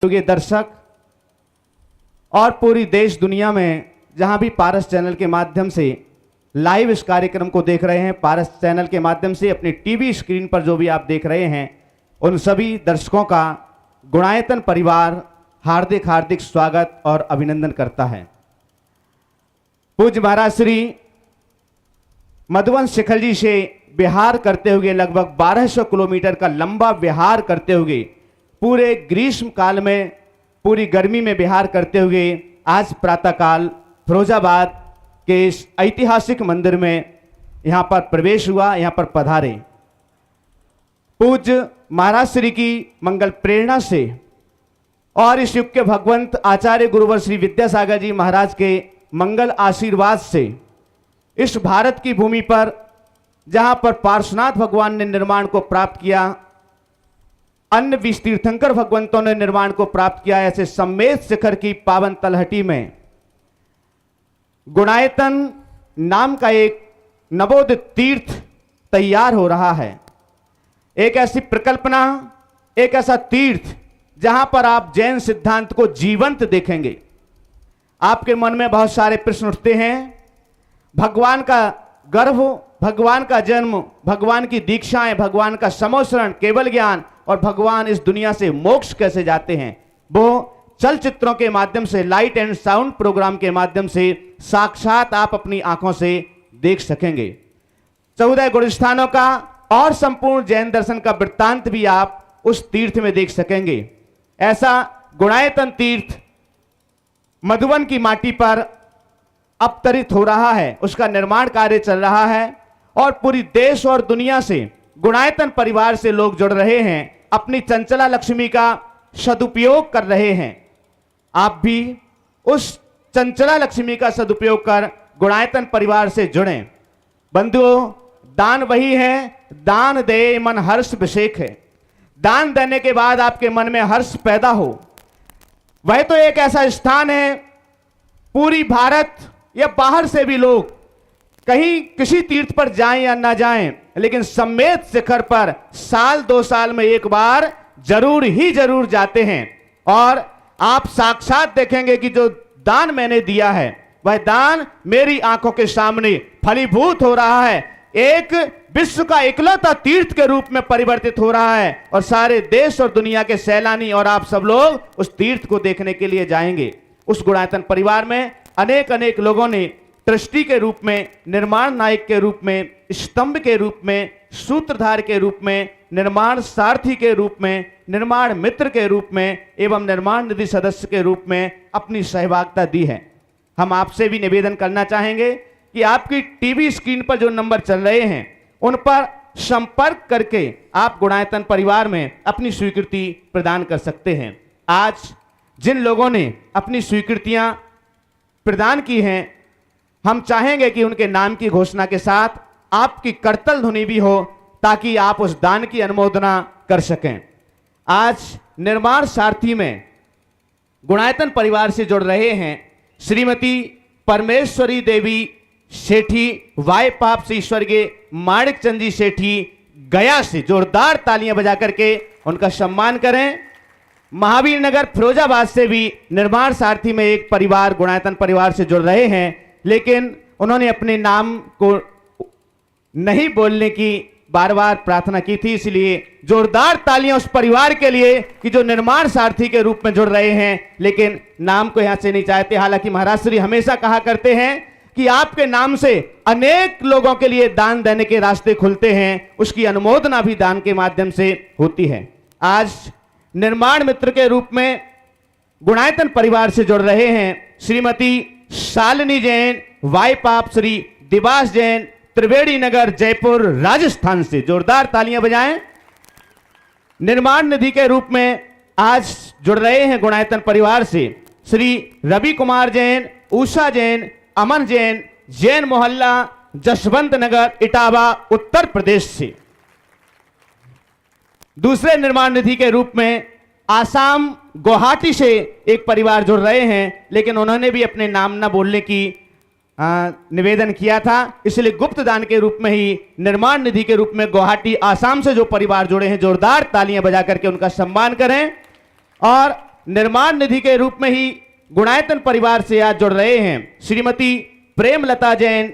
योग्य दर्शक और पूरी देश दुनिया में जहां भी पारस चैनल के माध्यम से लाइव इस कार्यक्रम को देख रहे हैं, पारस चैनल के माध्यम से अपनी टीवी स्क्रीन पर जो भी आप देख रहे हैं, उन सभी दर्शकों का गुणायतन परिवार हार्दिक हार्दिक स्वागत और अभिनंदन करता है। पूज्य महाराज श्री मधुवंश शिखर जी से विहार करते हुए लगभग 1200 किलोमीटर का लंबा विहार करते हुए पूरे ग्रीष्म काल में पूरी गर्मी में विहार करते हुए आज प्रातःकाल फिरोजाबाद के इस ऐतिहासिक मंदिर में यहाँ पर प्रवेश हुआ, यहाँ पर पधारे। पूज्य महाराज श्री की मंगल प्रेरणा से और इस युग के भगवंत आचार्य गुरुवर श्री विद्यासागर जी महाराज के मंगल आशीर्वाद से इस भारत की भूमि पर जहाँ पर पार्श्वनाथ भगवान ने निर्माण को प्राप्त किया, अन्य 20 तीर्थंकर भगवंतों ने निर्माण को प्राप्त किया, ऐसे सम्मेद शिखर की पावन तलहटी में गुणायतन नाम का एक नवोदित तीर्थ तैयार हो रहा है। एक ऐसी प्रकल्पना, एक ऐसा तीर्थ जहां पर आप जैन सिद्धांत को जीवंत देखेंगे। आपके मन में बहुत सारे प्रश्न उठते हैं, भगवान का गर्भ, भगवान का जन्म, भगवान की दीक्षाएं, भगवान का समोसरण, केवल ज्ञान और भगवान इस दुनिया से मोक्ष कैसे जाते हैं, वो चलचित्रों के माध्यम से, लाइट एंड साउंड प्रोग्राम के माध्यम से साक्षात आप अपनी आंखों से देख सकेंगे। 14 गुणस्थानों का और संपूर्ण जैन दर्शन का वृत्तांत भी आप उस तीर्थ में देख सकेंगे। ऐसा गुणायतन तीर्थ मधुवन की माटी पर अवतरित हो रहा है, उसका निर्माण कार्य चल रहा है और पूरी देश और दुनिया से गुणायतन परिवार से लोग जुड़ रहे हैं, अपनी चंचला लक्ष्मी का सदुपयोग कर रहे हैं। आप भी उस चंचला लक्ष्मी का सदुपयोग कर गुणायतन परिवार से जुड़ें। बंधुओं, दान वही है, दान दे मन हर्ष विषेक है। दान देने के बाद आपके मन में हर्ष पैदा हो, वह तो एक ऐसा स्थान है, पूरी भारत या बाहर से भी लोग कहीं किसी तीर्थ पर जाएं या ना जाएं, लेकिन सम्मेद शिखर पर साल 2 साल में एक बार जरूर ही जरूर जाते हैं। और आप साक्षात देखेंगे कि जो दान मैंने दिया है वह दान मेरी आंखों के सामने फलीभूत हो रहा है, एक विश्व का इकलौता तीर्थ के रूप में परिवर्तित हो रहा है और सारे देश और दुनिया के सैलानी और आप सब लोग उस तीर्थ को देखने के लिए जाएंगे। उस गुणायतन परिवार में अनेक अनेक लोगों ने ट्रस्टी के रूप में, निर्माण नायक के रूप में, स्तंभ के रूप में, सूत्रधार के रूप में, निर्माण सारथी के रूप में, निर्माण मित्र के रूप में एवं निर्माण निधि सदस्य के रूप में अपनी सहभागिता दी है। हम आपसे भी निवेदन करना चाहेंगे कि आपकी टीवी स्क्रीन पर जो नंबर चल रहे हैं उन पर संपर्क करके आप गुणायतन परिवार में अपनी स्वीकृति प्रदान कर सकते हैं। आज जिन लोगों ने अपनी स्वीकृतियां प्रदान की हैं, हम चाहेंगे कि उनके नाम की घोषणा के साथ आपकी करतल ध्वनि भी हो ताकि आप उस दान की अनुमोदना कर सकें। आज निर्माण सारथी में गुणायतन परिवार से जुड़ रहे हैं श्रीमती परमेश्वरी देवी सेठी, वाय पाप से स्वर्गीय माणिक चंद जी सेठी गया से। जोरदार तालियां बजा करके उनका सम्मान करें। महावीर नगर फिरोजाबाद से भी निर्माण सारथी में एक परिवार गुणायतन परिवार से जुड़ रहे हैं, लेकिन उन्होंने अपने नाम को नहीं बोलने की बार बार प्रार्थना की थी, इसलिए जोरदार तालियां उस परिवार के लिए कि जो निर्माण सारथी के रूप में जुड़ रहे हैं लेकिन नाम को यहां से नहीं चाहते। हालांकि महाराज श्री हमेशा कहा करते हैं कि आपके नाम से अनेक लोगों के लिए दान देने के रास्ते खुलते हैं, उसकी अनुमोदना भी दान के माध्यम से होती है। आज निर्माण मित्र के रूप में गुणायतन परिवार से जुड़ रहे हैं श्रीमती शालिनी जैन, वाय पाप श्री दिवास जैन, त्रिवेणी नगर, जयपुर, राजस्थान से। जोरदार तालियां बजाएं। निर्माण निधि के रूप में आज जुड़ रहे हैं गुणायतन परिवार से श्री रवि कुमार जैन, उषा जैन, अमन जैन, जैन मोहल्ला, जसवंत नगर, इटावा, उत्तर प्रदेश से। दूसरे निर्माण निधि के रूप में आसाम गुवाहाटी से एक परिवार जुड़ रहे हैं, लेकिन उन्होंने भी अपने नाम न बोलने की निवेदन किया था, इसलिए गुप्त दान के रूप में ही निर्माण निधि के रूप में गुवाहाटी आसाम से जो परिवार जुड़े हैं, जोरदार तालियां बजा करके उनका सम्मान करें। और निर्माण निधि के रूप में ही गुणायतन परिवार से आज जुड़ रहे हैं श्रीमती प्रेमलता जैन,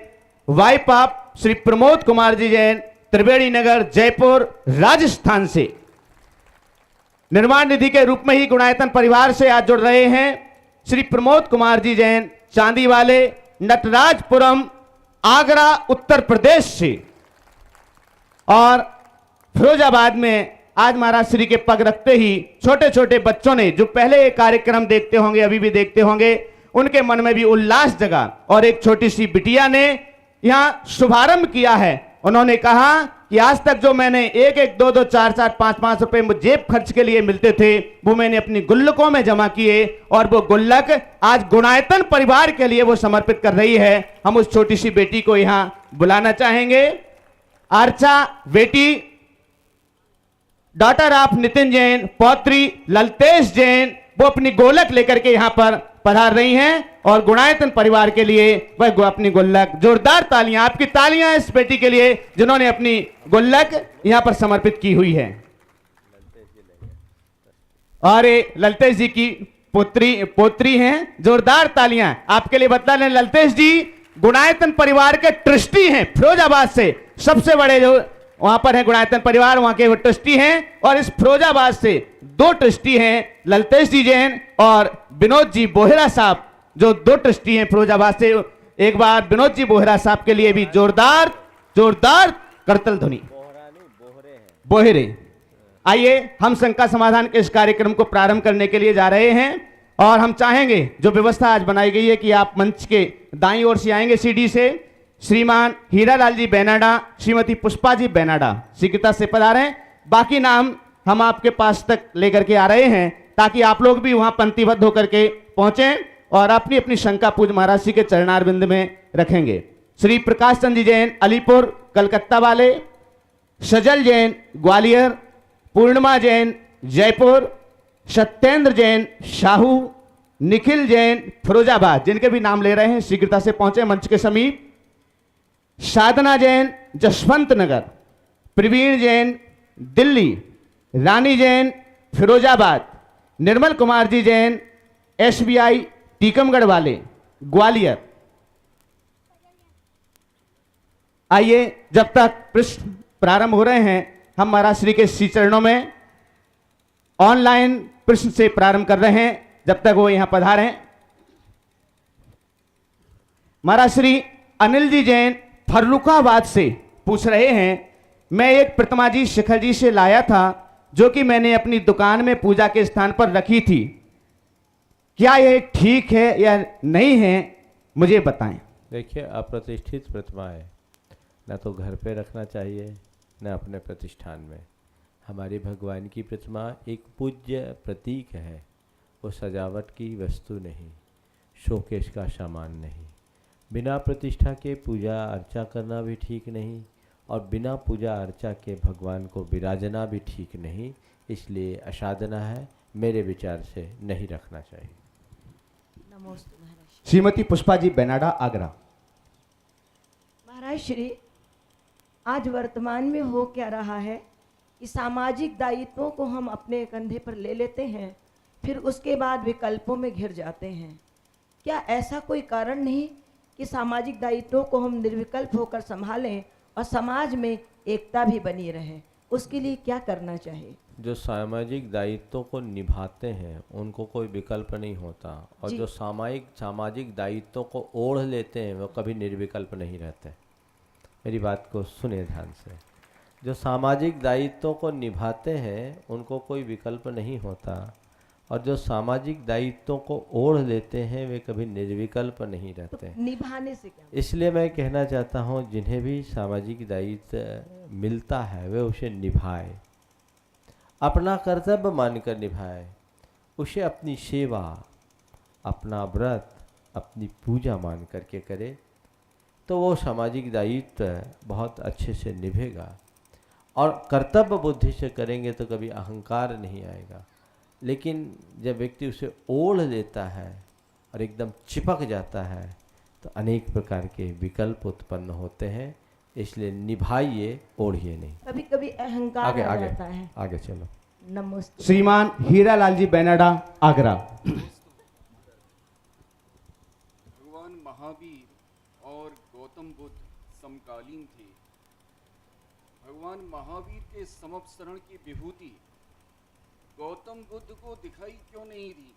वाइफ ऑफ श्री प्रमोद कुमार जी जैन, त्रिवेणी नगर, जयपुर, राजस्थान से। निर्माण निधि के रूप में ही गुणायतन परिवार से आज जुड़ रहे हैं श्री प्रमोद कुमार जी जैन, चांदी वाले, नटराजपुरम, आगरा, उत्तर प्रदेश से। और फिरोजाबाद में आज महाराज श्री के पग रखते ही छोटे छोटे बच्चों ने, जो पहले ये कार्यक्रम देखते होंगे, अभी भी देखते होंगे, उनके मन में भी उल्लास जगा। और एक छोटी सी बिटिया ने यहां शुभारंभ किया है। उन्होंने कहा कि आज तक जो मैंने 1-1, 2-2, 4-4, 5-5 रुपए जेब खर्च के लिए मिलते थे, वो मैंने अपनी गुल्लकों में जमा किए और वो गुल्लक आज गुणायतन परिवार के लिए वो समर्पित कर रही है। हम उस छोटी सी बेटी को यहां बुलाना चाहेंगे। अर्चा बेटी, डॉटर ऑफ नितिन जैन, पौत्री ललतेश जैन, वो अपनी गोलक लेकर के यहां पर पधार रही हैं और गुणायतन परिवार के लिए वह अपनी गुल्लक, जोरदार तालियां, आपकी तालियां इस बेटी के लिए जिन्होंने अपनी गुल्लक यहां पर समर्पित की हुई है। और ललतेश जी की पोत्री हैं, जोरदार तालियां आपके लिए। बता लें, ललतेश जी गुणायतन परिवार के ट्रस्टी हैं, फिरोजाबाद से सबसे बड़े जो वहां पर है गुणायतन परिवार, वहां के वो ट्रस्टी हैं। और इस फिरोजाबाद से 2 ट्रस्टी हैं, ललतेश जी जैन और विनोद जी बोहरा साहब, जो 2 ट्रस्टी हैं फिरोजाबाद से। एक बार विनोद जी बोहरा साहब के लिए भी जोरदार करतल ध्वनि। बोहरे। आइए हम शंका समाधान के इस कार्यक्रम को प्रारंभ करने के लिए जा रहे हैं और हम चाहेंगे जो व्यवस्था आज बनाई गई है कि आप मंच के दाईं ओर से आएंगे सीढ़ी से। श्रीमान हीरालाल जी बेनाडा, श्रीमती पुष्पा जी बेनाडा शीघ्रता से पधारें। बाकी नाम हम आपके पास तक लेकर के आ रहे हैं ताकि आप लोग भी वहां पंक्तिबद्ध होकर के पहुंचें और अपनी अपनी शंका पूज महाराज जी के चरणारविंद में रखेंगे। श्री प्रकाश चंद्र जी जैन अलीपुर कलकत्ता वाले, सजल जैन ग्वालियर, पूर्णिमा जैन जयपुर, सत्येंद्र जैन शाहू, निखिल जैन फिरोजाबाद, जिनके भी नाम ले रहे हैं शीघ्रता से पहुंचे मंच के समीप। साधना जैन जसवंत नगर, प्रवीण जैन दिल्ली, रानी जैन फिरोजाबाद, निर्मल कुमार जी जैन SBI टीकमगढ़ वाले ग्वालियर। आइए जब तक प्रश्न प्रारंभ हो रहे हैं हम महाराज श्री के श्री चरणों में ऑनलाइन प्रश्न से प्रारंभ कर रहे हैं, जब तक वो यहां पधारे। महाराज श्री अनिल जी जैन फर्रुखाबाद से पूछ रहे हैं, मैं एक प्रतिमा जी शिखर जी से लाया था जो कि मैंने अपनी दुकान में पूजा के स्थान पर रखी थी, क्या यह ठीक है या नहीं है, मुझे बताएं। देखिए, अप्रतिष्ठित प्रतिमा है, ना तो घर पे रखना चाहिए न अपने प्रतिष्ठान में। हमारी भगवान की प्रतिमा एक पूज्य प्रतीक है, वो सजावट की वस्तु नहीं, शोकेश का सामान नहीं। बिना प्रतिष्ठा के पूजा अर्चा करना भी ठीक नहीं और बिना पूजा अर्चा के भगवान को विराजना भी ठीक नहीं, इसलिए असाधना है, मेरे विचार से नहीं रखना चाहिए। नमोस्तु महाराज। श्रीमती पुष्पा जी बेनाडा आगरा। महाराज श्री, आज वर्तमान में हो क्या रहा है कि सामाजिक दायित्वों को हम अपने कंधे पर ले लेते हैं, फिर उसके बाद विकल्पों में घिर जाते हैं। क्या ऐसा कोई कारण नहीं कि सामाजिक दायित्वों को हम निर्विकल्प होकर संभालें और समाज में एकता भी बनी रहे? उसके लिए क्या करना चाहिए? जो सामाजिक दायित्वों को निभाते हैं उनको कोई विकल्प नहीं होता, और जो सामाजिक दायित्वों को ओढ़ लेते हैं वो कभी निर्विकल्प नहीं रहते। मेरी बात को सुने ध्यान से। जो सामाजिक दायित्वों को निभाते हैं उनको कोई विकल्प नहीं होता, और जो सामाजिक दायित्वों को ओढ़ लेते हैं वे कभी निर्विकल्प नहीं रहते। तो निभाने से क्या? इसलिए मैं कहना चाहता हूँ, जिन्हें भी सामाजिक दायित्व मिलता है वे उसे निभाए, अपना कर्तव्य मानकर निभाए, उसे अपनी सेवा, अपना व्रत, अपनी पूजा मान करके करे, तो वो सामाजिक दायित्व बहुत अच्छे से निभेगा। और कर्तव्य बुद्धि से करेंगे तो कभी अहंकार नहीं आएगा। लेकिन जब व्यक्ति उसे ओढ़ लेता है और एकदम चिपक जाता है तो अनेक प्रकार के विकल्प उत्पन्न होते हैं। इसलिए निभाइए, ओढ़िए नहीं। कभी कभी अहंकार आ जाता है। आगे चलो। नमस्ते। श्रीमान हीरालाल जी बेनाडा, आगरा। भगवान महावीर और गौतम बुद्ध समकालीन थे। भगवान महावीर के समपसरण की विभूति गौतम बुद्ध को दिखाई क्यों नहीं दी?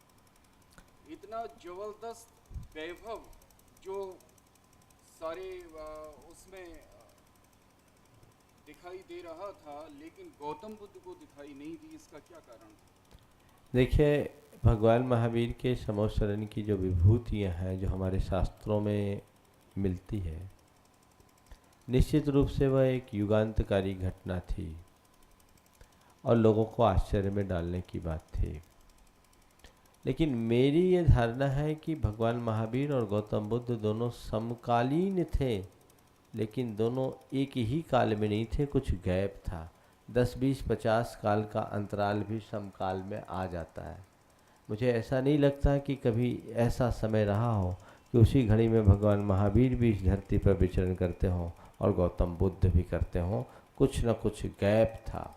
इतना जबरदस्त वैभव जो सारे उसमें दिखाई दे रहा था, लेकिन गौतम बुद्ध को दिखाई नहीं दी, इसका क्या कारण? देखिए, भगवान महावीर के समोसरण की जो विभूतियाँ हैं जो हमारे शास्त्रों में मिलती है, निश्चित रूप से वह एक युगांतकारी घटना थी और लोगों को आश्चर्य में डालने की बात थी। लेकिन मेरी ये धारणा है कि भगवान महावीर और गौतम बुद्ध दोनों समकालीन थे, लेकिन दोनों एक ही काल में नहीं थे, कुछ गैप था। 10, 20, 50 काल का अंतराल भी समकाल में आ जाता है। मुझे ऐसा नहीं लगता कि कभी ऐसा समय रहा हो कि उसी घड़ी में भगवान महावीर भी इस धरती पर विचरण करते हों और गौतम बुद्ध भी करते हों। कुछ न कुछ गैप था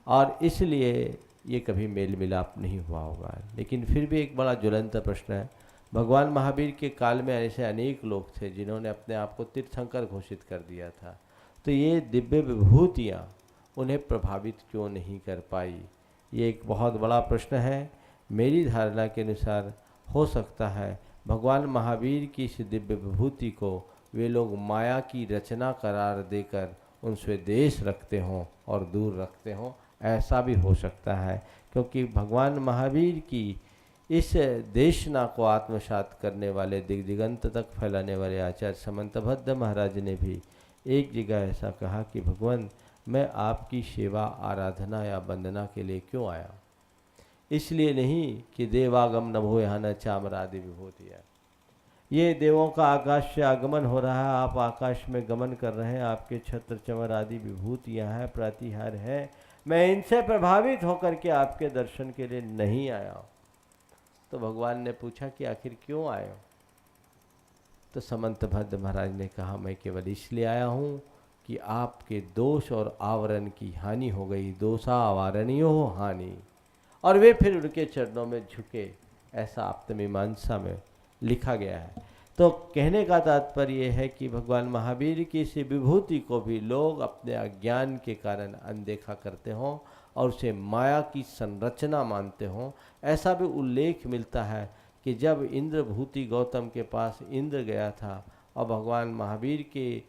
और इसलिए ये कभी मेल मिलाप नहीं हुआ होगा। लेकिन फिर भी एक बड़ा ज्वलंत प्रश्न है, भगवान महावीर के काल में ऐसे अनेक लोग थे जिन्होंने अपने आप को तीर्थंकर घोषित कर दिया था, तो ये दिव्य विभूतियाँ उन्हें प्रभावित क्यों नहीं कर पाई? ये एक बहुत बड़ा प्रश्न है। मेरी धारणा के अनुसार हो सकता है भगवान महावीर की इस दिव्य विभूति को वे लोग माया की रचना करार देकर उनसे देश रखते हों और दूर रखते हों, ऐसा भी हो सकता है। क्योंकि भगवान महावीर की इस देशना को आत्मसात करने वाले, दिगंत तक फैलाने वाले आचार्य समंतभद्र महाराज ने भी एक जगह ऐसा कहा कि भगवान, मैं आपकी सेवा, आराधना या वंदना के लिए क्यों आया? इसलिए नहीं कि देवागम नभो यहाँ न चामरादि विभूतियाँ। ये देवों का आकाश से आगमन हो रहा है, आप आकाश में गमन कर रहे हैं, आपके छत्र चमर आदि विभूतियाँ हैं, प्रतिहार है, मैं इनसे प्रभावित होकर के आपके दर्शन के लिए नहीं आया। तो भगवान ने पूछा कि आखिर क्यों आए हो? तो समंतभद्र महाराज ने कहा, मैं केवल इसलिए आया हूँ कि आपके दोष और आवरण की हानि हो गई, दोषा आवारणीयो हो हानि। और वे फिर उनके चरणों में झुके, ऐसा आप्तमीमांसा में लिखा गया है। तो कहने का तात्पर्य है कि भगवान महावीर की इस विभूति को भी लोग अपने अज्ञान के कारण अनदेखा करते हों और उसे माया की संरचना मानते हों। ऐसा भी उल्लेख मिलता है कि जब इंद्रभूति गौतम के पास इंद्र गया था और भगवान महावीर के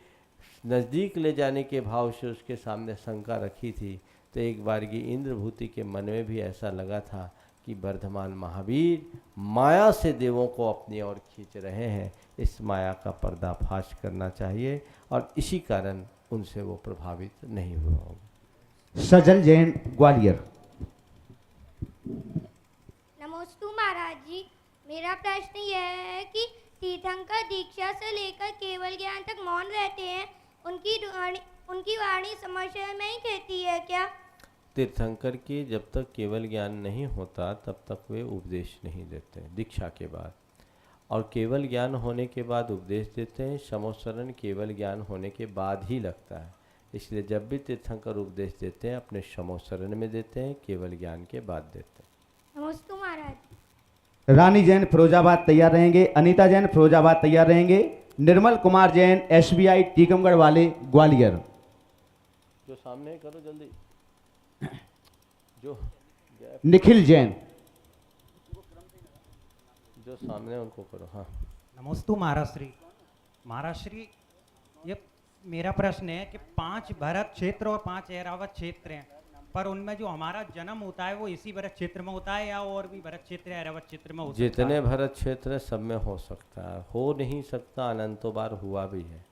नज़दीक ले जाने के भाव से उसके सामने शंका रखी थी, तो एक बार की इंद्रभूति के मन में भी ऐसा लगा था कि वर्धमान महावीर माया से देवों को अपनी ओर खींच रहे हैं, इस माया का पर्दाफाश करना चाहिए, और इसी कारण उनसे वो प्रभावित नहीं हुए होंगे। सजल जैन, ग्वालियर। नमोस्तु महाराज जी, मेरा प्रश्न यह है कि तीर्थंकर दीक्षा से लेकर केवल ज्ञान तक मौन रहते हैं, उनकी वाणी समस्या में ही कहती है क्या? तीर्थंकर की जब तक केवल ज्ञान नहीं होता तब तक वे उपदेश नहीं देते दीक्षा के बाद, और केवल ज्ञान होने के बाद उपदेश देते हैं। समोसरण केवल ज्ञान होने के बाद ही लगता है, इसलिए जब भी तीर्थंकर उपदेश देते हैं अपने समोसरण में देते हैं, केवल ज्ञान के बाद देते हैं। नमोस्तु महाराज। रानी जैन फिरोजाबाद तैयार रहेंगे, अनीता जैन फिरोजाबाद तैयार रहेंगे, निर्मल कुमार जैन SBI टीकमगढ़ वाले, ग्वालियर। जो सामने करो जल्दी, जो निखिल जैन, जो सामने उनको करो। हाँ, नमोस्तु महाराष्ट्री। महाराष्ट्री, ये मेरा प्रश्न है कि 5 भरत क्षेत्र और 5 ऐरावत क्षेत्र हैं, पर उनमें जो हमारा जन्म होता है वो इसी भरत क्षेत्र में होता है या और भी भरत क्षेत्र या ऐरावत क्षेत्र में हो सकता है? जितने भरत क्षेत्र हैं सब में हो सकता है, हो नहीं सकता अनंतों बार हुआ भी है,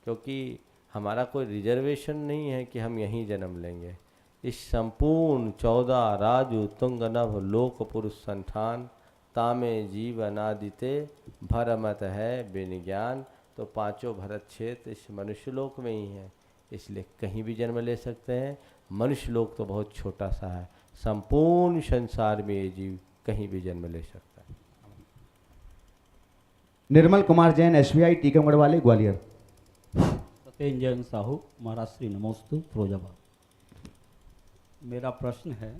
क्योंकि हमारा कोई रिजर्वेशन नहीं है कि हम यहीं जन्म लेंगे। इस संपूर्ण 14 राजू तुंग नभ लोक पुरुष संठान तामे जीव अनादिते भरमत है बिन ज्ञान। तो 5 भरत क्षेत्र इस मनुष्य लोक में ही है, इसलिए कहीं भी जन्म ले सकते हैं। मनुष्य लोक तो बहुत छोटा सा है, संपूर्ण संसार में ये जीव कहीं भी जन्म ले सकता है। निर्मल कुमार जैन SBI टीकमगढ़ वाले, ग्वालियर। सत्येन जैन साहू, महाराष्ट्री। नमोस्तु, फिरोजाबाद। मेरा प्रश्न है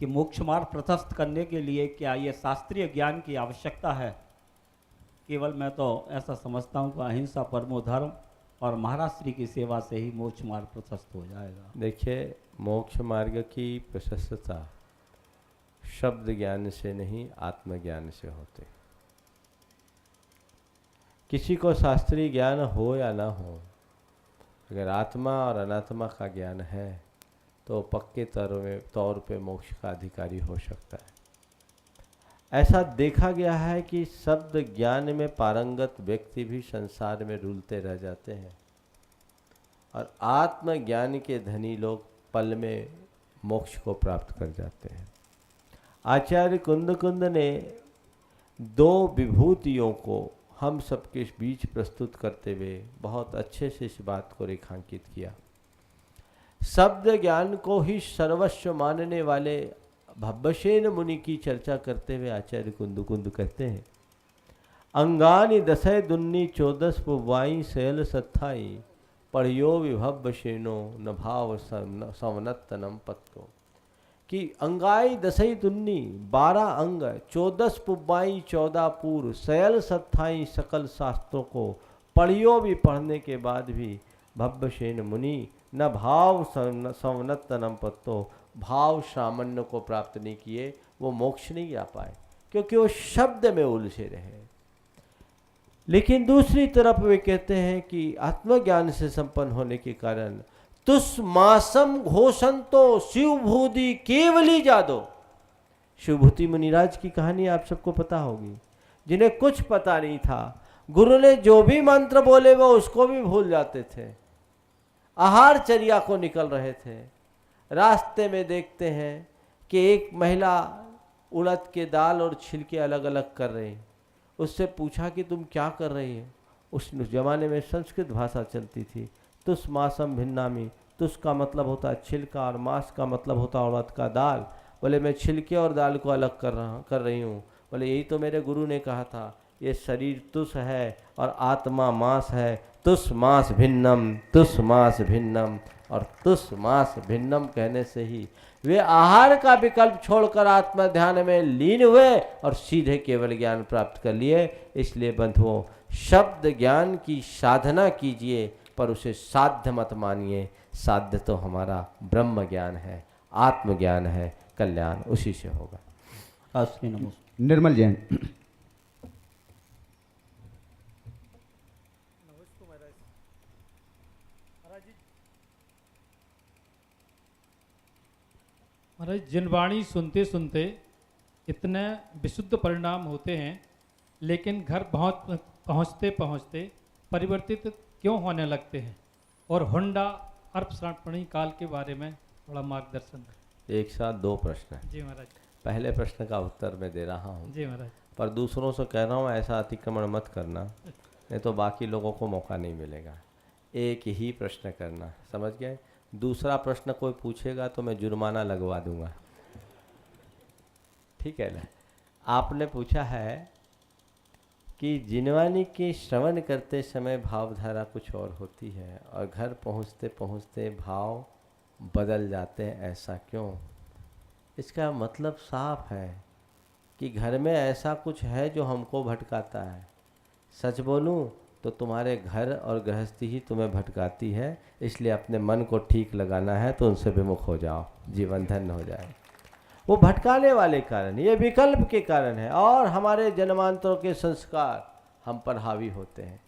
कि मोक्ष मार्ग प्रशस्त करने के लिए क्या ये शास्त्रीय ज्ञान की आवश्यकता है? केवल मैं तो ऐसा समझता हूँ कि अहिंसा परमो धर्म और महाराज श्री की सेवा से ही मोक्ष मार्ग प्रशस्त हो जाएगा। देखिए, मोक्ष मार्ग की प्रशस्तता शब्द ज्ञान से नहीं, आत्मज्ञान से होते। किसी को शास्त्रीय ज्ञान हो या ना हो, अगर आत्मा और अनात्मा का ज्ञान है तो पक्के तौर पे मोक्ष का अधिकारी हो सकता है। ऐसा देखा गया है कि शब्द ज्ञान में पारंगत व्यक्ति भी संसार में रुलते रह जाते हैं और आत्मज्ञान के धनी लोग पल में मोक्ष को प्राप्त कर जाते हैं। आचार्य कुंद ने दो विभूतियों को हम सबके बीच प्रस्तुत करते हुए बहुत अच्छे से इस बात को रेखांकित किया। शब्द ज्ञान को ही सर्वस्व मानने वाले भब्बसेन मुनि की चर्चा करते हुए आचार्य कुंद कहते हैं, अंगानि दसय दुन्नी चौदस पुवाई शैल सत्थाई पढ़ियो विभब्बसेनो न भाव सवनत्तनम पत्तो। कि अंगाई दसई दुन्नी 12 अंग, 14 पुब्बाई 14 पूर्व, शैल सत्थाई सकल शास्त्रों को पढ़ियो भी पढ़ने के बाद भी भब्बसेन मुनि न भाव सवनत्तनम पत्तो, भाव सामान्य को प्राप्त नहीं किए, वो मोक्ष नहीं जा पाए क्योंकि वो शब्द में उलझे रहे। लेकिन दूसरी तरफ वे कहते हैं कि आत्मज्ञान से संपन्न होने के कारण तुष्मासम घोषंतो शिवभूति केवली जादो। शिवभूति मुनिराज की कहानी आप सबको पता होगी, जिन्हें कुछ पता नहीं था, गुरु ने जो भी मंत्र बोले वो उसको भी भूल जाते थे, आहारचर्या को निकल रहे थे। रास्ते में देखते हैं कि एक महिला उड़द के दाल और छिलके अलग अलग कर रही। उससे पूछा कि तुम क्या कर रही है? उस जमाने में संस्कृत भाषा चलती थी। तुस मासम भिन्नामी, तुस का मतलब होता है छिलका और मास का मतलब होता है उड़द का दाल। बोले मैं छिलके और दाल को अलग कर रही हूँ। बोले यही तो मेरे गुरु ने कहा था, ये शरीर तुस है और आत्मा मास है, तुस मास भिन्नम, तुस मास भिन्नम। और तुस मास भिन्नम कहने से ही वे आहार का विकल्प छोड़कर आत्मा ध्यान में लीन हुए और सीधे केवल ज्ञान प्राप्त कर लिए। इसलिए बंधुओं, शब्द ज्ञान की साधना कीजिए पर उसे साध्य मत मानिए। साध्य तो हमारा ब्रह्म ज्ञान है, आत्मज्ञान है, कल्याण उसी से होगा। शास्त्री नमस्कार। निर्मल जैन। महाराज, जिनवाणी सुनते सुनते इतने विशुद्ध परिणाम होते हैं, लेकिन घर पहुँचते पहुँचते परिवर्तित क्यों होने लगते हैं? और होंडा अर्पसमर्पणी काल के बारे में थोड़ा मार्गदर्शन करें। एक साथ दो प्रश्न है। जी महाराज। पहले प्रश्न का उत्तर मैं दे रहा हूँ। जी महाराज। पर दूसरों से कह रहा हूँ ऐसा अतिक्रमण मत करना, नहीं तो बाकी लोगों को मौका नहीं मिलेगा। एक ही प्रश्न करना, समझ गए? दूसरा प्रश्न कोई पूछेगा तो मैं जुर्माना लगवा दूंगा, ठीक है ना? आपने पूछा है कि जिनवानी के श्रवण करते समय भावधारा कुछ और होती है और घर पहुंचते पहुंचते भाव बदल जाते हैं, ऐसा क्यों? इसका मतलब साफ है कि घर में ऐसा कुछ है जो हमको भटकाता है। सच बोलूं तो तुम्हारे घर और गृहस्थी ही तुम्हें भटकाती है, इसलिए अपने मन को ठीक लगाना है तो उनसे विमुख हो जाओ, जीवन धन्य हो जाए। वो भटकाने वाले कारण, ये विकल्प के कारण है और हमारे जन्मांतरों के संस्कार हम पर हावी होते हैं।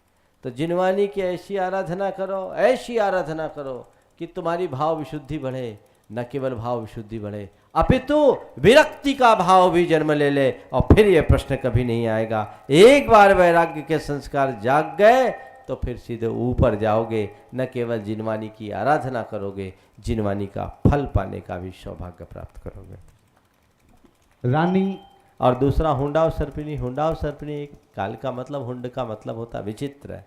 तो जिनवानी की ऐसी आराधना करो, ऐसी आराधना करो कि तुम्हारी भाव विशुद्धि बढ़े। न केवल भाव विशुद्धि बढ़े अपितु विरक्ति का भाव भी जन्म ले ले और फिर यह प्रश्न कभी नहीं आएगा। एक बार वैराग्य के संस्कार जाग गए तो फिर सीधे ऊपर जाओगे, न केवल जिनवानी की आराधना करोगे, जिनवानी का फल पाने का भी सौभाग्य प्राप्त करोगे। रानी। और दूसरा हुंडाव सर्पिणी। हुंडाव सर्पिणी काल का मतलब, हुंड का मतलब होता विचित्र है।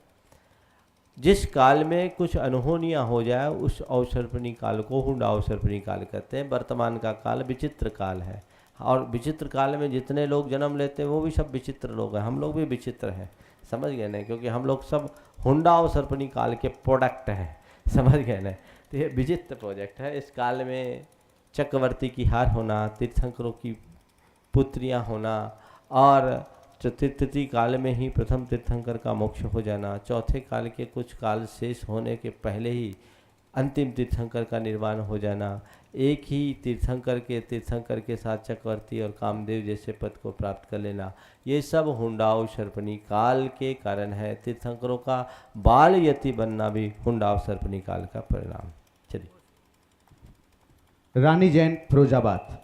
जिस काल में कुछ अनहोनियाँ हो जाए उस अवसर्पिणी काल को हुंडा अवसर्पिणी काल कहते हैं। वर्तमान का काल विचित्र काल है और विचित्र काल में जितने लोग जन्म लेते हैं वो भी सब विचित्र लोग हैं। हम लोग भी विचित्र हैं, समझ गए ना? क्योंकि हम लोग सब हुंडा अवसर्पिणी काल के प्रोडक्ट हैं, समझ गए ना? तो ये विचित्र प्रोजेक्ट है। इस काल में चक्रवर्ती की हार होना, तीर्थंकरों की पुत्रियां होना और चतुर्थी काल में ही प्रथम तीर्थंकर का मोक्ष हो जाना, चौथे काल के कुछ काल शेष होने के पहले ही अंतिम तीर्थंकर का निर्वाण हो जाना, एक ही तीर्थंकर के साथ चक्रवर्ती और कामदेव जैसे पद को प्राप्त कर लेना, ये सब हुंडाव सर्पणी काल के कारण है। तीर्थंकरों का बाल यति बनना भी हुंडाव सर्पणी काल का परिणाम। चलिए। रानी जैन फिरोजाबाद।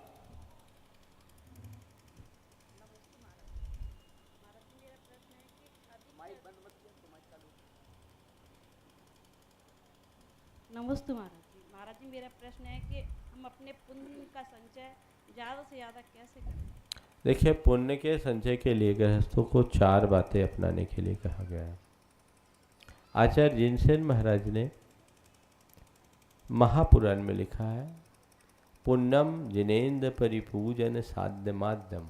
नमस्ते महाराज जी। महाराज जी, मेरा प्रश्न है कि हम अपने पुण्य का संचय ज़्यादा से ज़्यादा कैसे करें? देखिए, पुण्य के संचय के लिए गृहस्थों को 4 बातें अपनाने के लिए कहा गया है। आचार्य जिनसेन महाराज ने महापुराण में लिखा है, पुण्यम जिनेन्द्र परिपूजन साध्य माध्यम,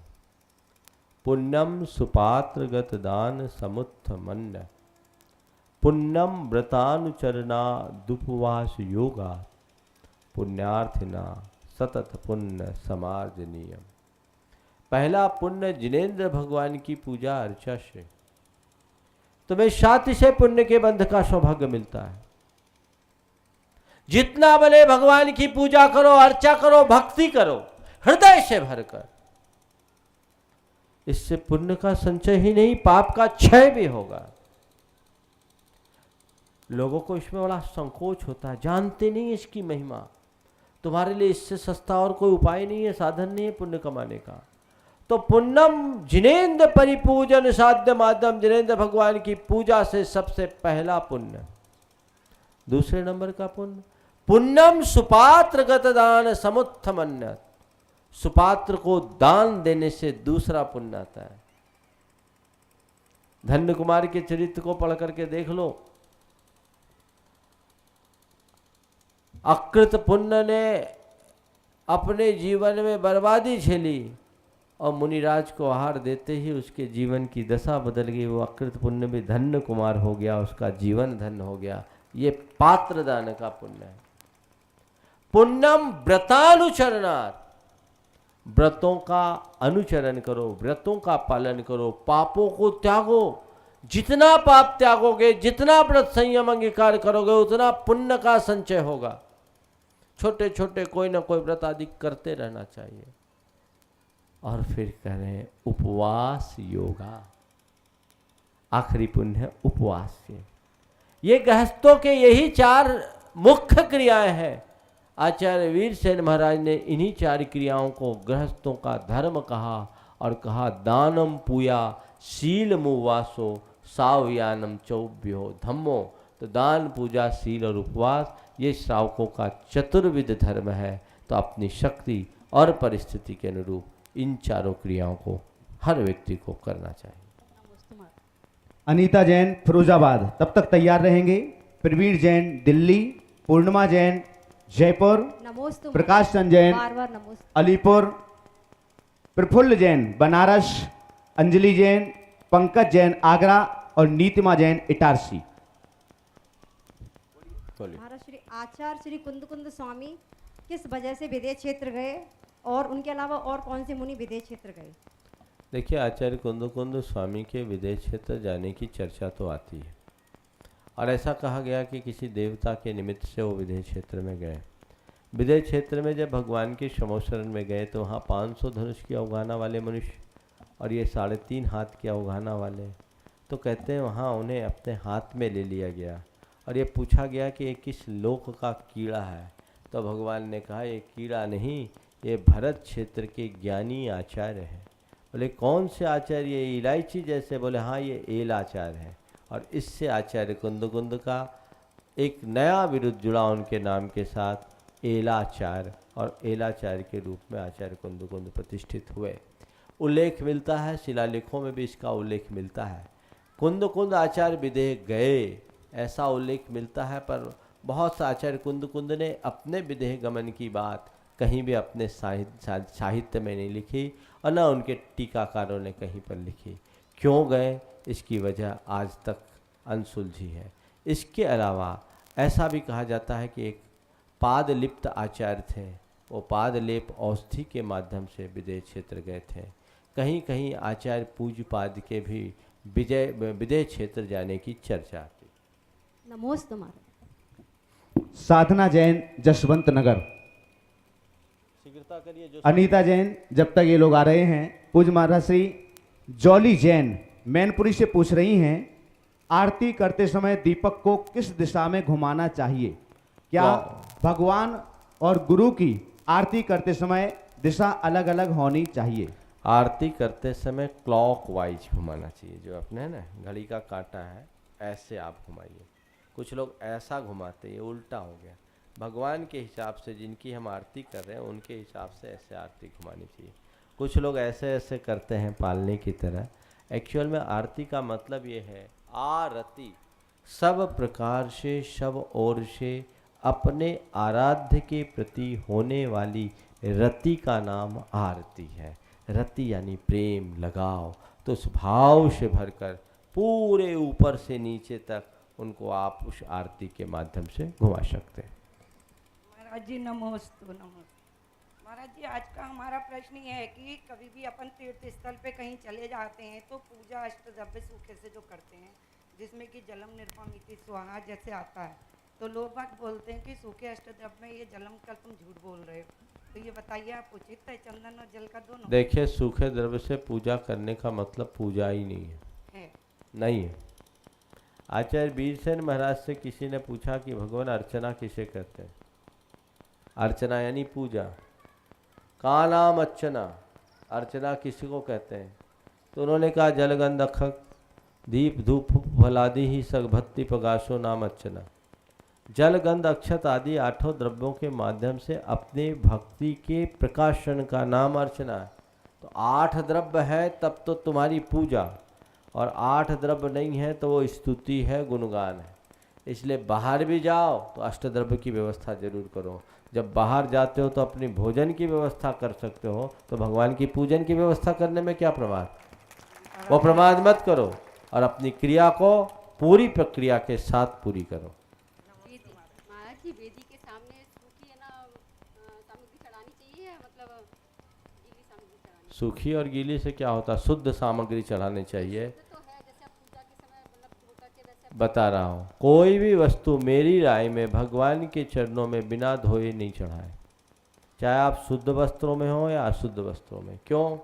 पुण्यम सुपात्रगत दान समुत्थमन्न, पुण्यम व्रतानुचरणा दुपवास योगा, पुण्यार्थिना सतत पुण्य समार्जनीयम। पहला पुण्य जिनेन्द्र भगवान की पूजा अर्चा से तुम्हें शातिशय पुण्य के बंध का सौभाग्य मिलता है। जितना बने भगवान की पूजा करो, अर्चा करो, भक्ति करो हृदय से भरकर, इससे पुण्य का संचय ही नहीं, पाप का क्षय भी होगा। लोगों को इसमें बड़ा संकोच होता है, जानते नहीं इसकी महिमा। तुम्हारे लिए इससे सस्ता और कोई उपाय नहीं है, साधन नहीं है पुण्य कमाने का। तो पुण्यम जिनेन्द्र परिपूजन साध्य माध्यम, जिनेन्द्र भगवान की पूजा से सबसे पहला पुण्य। दूसरे नंबर का पुण्य पुण्यम सुपात्रगत दान समुत्थमन्य, सुपात्र को दान देने से दूसरा पुण्य आता है। धन्य कुमार के चरित्र को पढ़ करके देख लो। अकृत पुण्य ने अपने जीवन में बर्बादी झेली और मुनिराज को आहार देते ही उसके जीवन की दशा बदल गई। वो अकृत पुण्य भी धन्य कुमार हो गया, उसका जीवन धन्य हो गया। ये पात्र दान का पुण्य है। पुण्यम व्रतानुचरणार्थ, व्रतों का अनुचरण करो, व्रतों का पालन करो, पापों को त्यागो। जितना पाप त्यागोगे, जितना व्रत संयम अंगीकार करोगे, उतना पुण्य का संचय होगा। छोटे छोटे कोई ना कोई व्रत आदि करते रहना चाहिए। और फिर कह रहे हैं उपवास योगा, आखिरी पुण्य है उपवास के। ये गृहस्थों के यही 4 मुख्य क्रियाएं हैं। आचार्य वीरसेन महाराज ने इन्हीं 4 क्रियाओं को गृहस्थों का धर्म कहा और कहा दानम पूया शील मुवासो सावयानम चौभ्यो धम्मो। तो दान, पूजा, शील और उपवास ये श्रावकों का चतुर्विध धर्म है। तो अपनी शक्ति और परिस्थिति के अनुरूप इन 4 क्रियाओं को हर व्यक्ति को करना चाहिए। अनीता जैन फिरोजाबाद, तब तक तैयार रहेंगे। प्रवीर जैन दिल्ली, पूर्णिमा जैन जयपुर, नमोस्तु प्रकाश चंद जैन बार नमोस्तु अलीपुर, प्रफुल्ल जैन बनारस, अंजलि जैन, पंकज जैन आगरा और नीतिमा जैन इटारसी। महाराज श्री आचार्य श्री कुंद स्वामी किस वजह से विदेश क्षेत्र गए और उनके अलावा और कौन से मुनि विदेश क्षेत्र गए? देखिए, आचार्य कुंद स्वामी के विदेश क्षेत्र जाने की चर्चा तो आती है और ऐसा कहा गया कि किसी देवता के निमित्त से वो विदेश क्षेत्र में गए। विदेश क्षेत्र में जब भगवान के शमोशरण में गए तो वहाँ 500 धनुष की अवगाहना वाले मनुष्य और ये 3.5 हाथ की अवगाहना वाले, तो कहते हैं वहाँ उन्हें अपने हाथ में ले लिया गया और ये पूछा गया कि ये किस लोक का कीड़ा है। तो भगवान ने कहा ये कीड़ा नहीं, ये भरत क्षेत्र के ज्ञानी आचार्य है। बोले कौन से आचार्य? ये इलायची जैसे? बोले हाँ, ये एल आचार्य है। और इससे आचार्य कुंद का एक नया विरुद्ध जुड़ा उनके नाम के साथ, एलाचार्य, और एलाचार्य के रूप में आचार्य कुंद प्रतिष्ठित हुए। उल्लेख मिलता है, शिलालेखों में भी इसका उल्लेख मिलता है। कुंद आचार्य विदेह गए ऐसा उल्लेख मिलता है, पर बहुत सा आचार्य कुंद ने अपने विदेह गमन की बात कहीं भी अपने साहित्य में नहीं लिखी और न उनके टीकाकारों ने कहीं पर लिखी। क्यों गए इसकी वजह आज तक अनसुलझी है। इसके अलावा ऐसा भी कहा जाता है कि एक पादलिप्त आचार्य थे, वो पादलेप औषधि के माध्यम से विदेह क्षेत्र गए थे। कहीं कहीं आचार्य पूज्यपाद के भी विदेह क्षेत्र जाने की चर्चा थी। नमोस्तु महाराज। साधना जैन, जसवंत नगर। शीघ्रता करिए। जो अनीता जैन, जब तक ये लोग आ रहे हैं, पूज्य महाराज श्री जॉली जैन मैनपुरी से पूछ रही हैं, आरती करते समय दीपक को किस दिशा में घुमाना चाहिए? क्या भगवान और गुरु की आरती करते समय दिशा अलग अलग होनी चाहिए? आरती करते समय क्लॉकवाइज घुमाना चाहिए। जो अपने है ना घड़ी का कांटा है, ऐसे आप घुमाइए। कुछ लोग ऐसा घुमाते, ये उल्टा हो गया। भगवान के हिसाब से जिनकी हम आरती कर रहे हैं उनके हिसाब से ऐसे आरती घुमानी चाहिए। कुछ लोग ऐसे ऐसे करते हैं पालने की तरह। एक्चुअल में आरती का मतलब ये है आरती, सब प्रकार से सब ओर से अपने आराध्य के प्रति होने वाली रति का नाम आरती है। रति यानी प्रेम, लगाव। तो उस भाव से भरकर पूरे ऊपर से नीचे तक उनको आप उस आरती के माध्यम से घुमा सकते हैं। महाराज जी नमोस्तु। महाराज जी, आज का हमारा प्रश्न ये है कि कभी भी अपन तीर्थ स्थल पे कहीं चले जाते हैं तो पूजा अष्टद्रव्य सूखे से जो करते हैं, जिसमें कि जलम निर्पमिति स्वाहा जैसे आता है, तो लोग बात बोलते हैं कि सूखे अष्टद्रव्य में ये जलम कल तुम झूठ बोल रहे हो, तो ये बताइए आप उचित है चंदन और जल का दोनों? देखिए, सूखे द्रव्य से पूजा करने का मतलब पूजा ही नहीं है। नहीं है। आचार्य वीरसेन महाराज से किसी ने पूछा कि भगवान अर्चना किसे कहते हैं? अर्चना यानी पूजा। का नाम अर्चना, अर्चना किसी को कहते हैं? तो उन्होंने कहा जलगंध अखक दीप धूप फलादि ही सगभक्ति प्रकाशो नाम अर्चना। जल गंध अक्षत आदि 8 द्रव्यों के माध्यम से अपने भक्ति के प्रकाशन का नाम अर्चना है। तो 8 द्रव्य है तब तो तुम्हारी पूजा, और 8 द्रव्य नहीं है तो वो स्तुति है, गुणगान है। इसलिए बाहर भी जाओ तो अष्टद्रव्य की व्यवस्था जरूर करो। जब बाहर जाते हो तो अपनी भोजन की व्यवस्था कर सकते हो, तो भगवान की पूजन की व्यवस्था करने में क्या प्रमाद? वो प्रमाद मत करो और अपनी क्रिया को पूरी प्रक्रिया के साथ पूरी करो। महाराज जी, वेदी के सामने सूखी है ना सामग्री चढ़ानी चाहिए, मतलब गीली सामग्री चढ़ानी? सूखी और गीली से क्या होता? शुद्ध सामग्री चढ़ानी चाहिए। बता रहा हूँ, कोई भी वस्तु मेरी राय में भगवान के चरणों में बिना धोए नहीं चढ़ाए, चाहे आप शुद्ध वस्त्रों में हो या अशुद्ध वस्त्रों में। क्यों?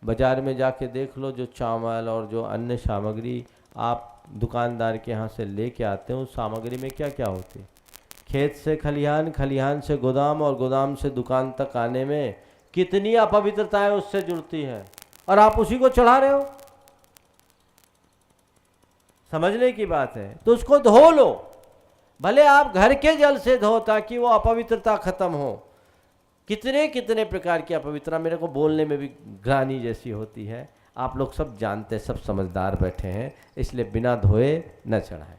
बाजार में जाके देख लो, जो चावल और जो अन्य सामग्री आप दुकानदार के यहाँ से लेके आते हो, उस सामग्री में क्या क्या होती है? खेत से खलिहान, खलिहान से गोदाम और गोदाम से दुकान तक आने में कितनी अपवित्रताएं उससे जुड़ती हैं, और आप उसी को चढ़ा रहे हो। समझने की बात है। तो उसको धो लो, भले आप घर के जल से धो ताकि वो अपवित्रता खत्म हो। कितने कितने प्रकार की अपवित्रता, मेरे को बोलने में भी ग्लानि जैसी होती है। आप लोग सब जानते, सब समझदार बैठे हैं, इसलिए बिना धोए न चढ़ाएं।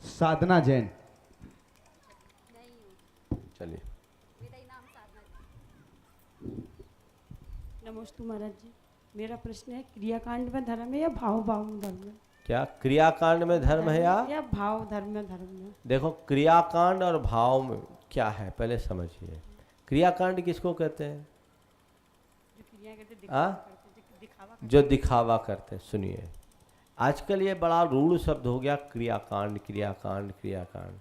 साधना जैन। चलिए। नमस्ते महाराज जी, मेरा प्रश्न है क्रियाकांड में धर्म है या भाव भाव में धर्म है? क्या क्रियाकांड में धर्म है या भाव धर्म में धर्म है? देखो, क्रियाकांड और भाव में क्या है पहले समझिए। क्रियाकांड किसको कहते हैं? जो दिखावा करते हैं। सुनिए, आजकल ये बड़ा रूढ़ शब्द हो गया, क्रियाकांड क्रियाकांड क्रियाकांड।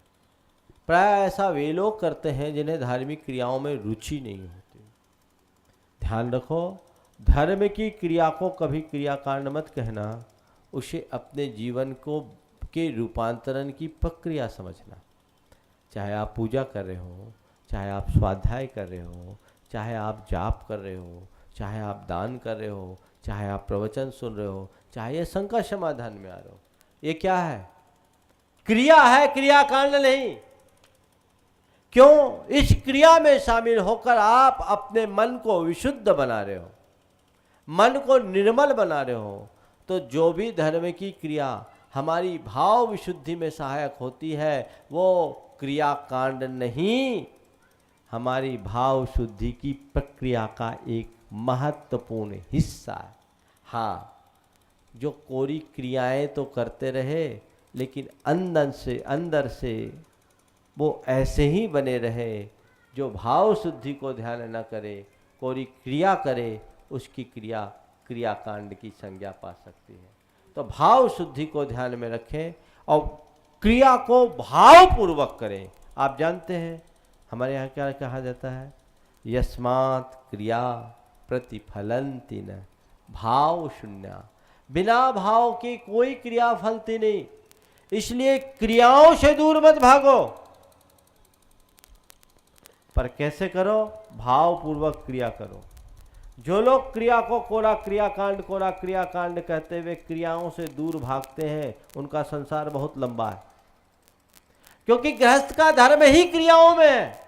प्राय ऐसा वे लोग करते हैं जिन्हें धार्मिक क्रियाओं में रुचि नहीं होती। ध्यान रखो, धर्म की क्रिया को कभी क्रियाकांड मत कहना, उसे अपने जीवन को के रूपांतरण की प्रक्रिया समझना। चाहे आप पूजा कर रहे हो, चाहे आप स्वाध्याय कर रहे हो, चाहे आप जाप कर रहे हो, चाहे आप दान कर रहे हो, चाहे आप प्रवचन सुन रहे हो, चाहे ये संकट समाधान में आ रहे हो, ये क्या है? क्रिया है, क्रियाकांड नहीं। क्यों? इस क्रिया में शामिल होकर आप अपने मन को विशुद्ध बना रहे हो, मन को निर्मल बना रहे हो। तो जो भी धर्म की क्रिया हमारी भाव विशुद्धि में सहायक होती है, वो क्रियाकांड नहीं, हमारी भाव शुद्धि की प्रक्रिया का एक महत्वपूर्ण हिस्सा है। हाँ, जो कोरी क्रियाएं तो करते रहे, लेकिन अंदर से वो ऐसे ही बने रहे जो भाव शुद्धि को ध्यान न करे, कोई क्रिया करे, उसकी क्रिया क्रियाकांड की संज्ञा पा सकती है। तो भाव शुद्धि को ध्यान में रखें और क्रिया को भावपूर्वक करें। आप जानते हैं हमारे यहाँ क्या कहा जाता है, यस्मात् क्रिया प्रतिफलंति न भाव शून्या, बिना भाव की कोई क्रिया फलती नहीं। इसलिए क्रियाओं से दूर मत भागो, पर कैसे करो, भावपूर्वक क्रिया करो। जो लोग क्रिया को कोरा क्रियाकांड कहते हुए क्रियाओं से दूर भागते हैं, उनका संसार बहुत लंबा है, क्योंकि गृहस्थ का धर्म ही क्रियाओं में है।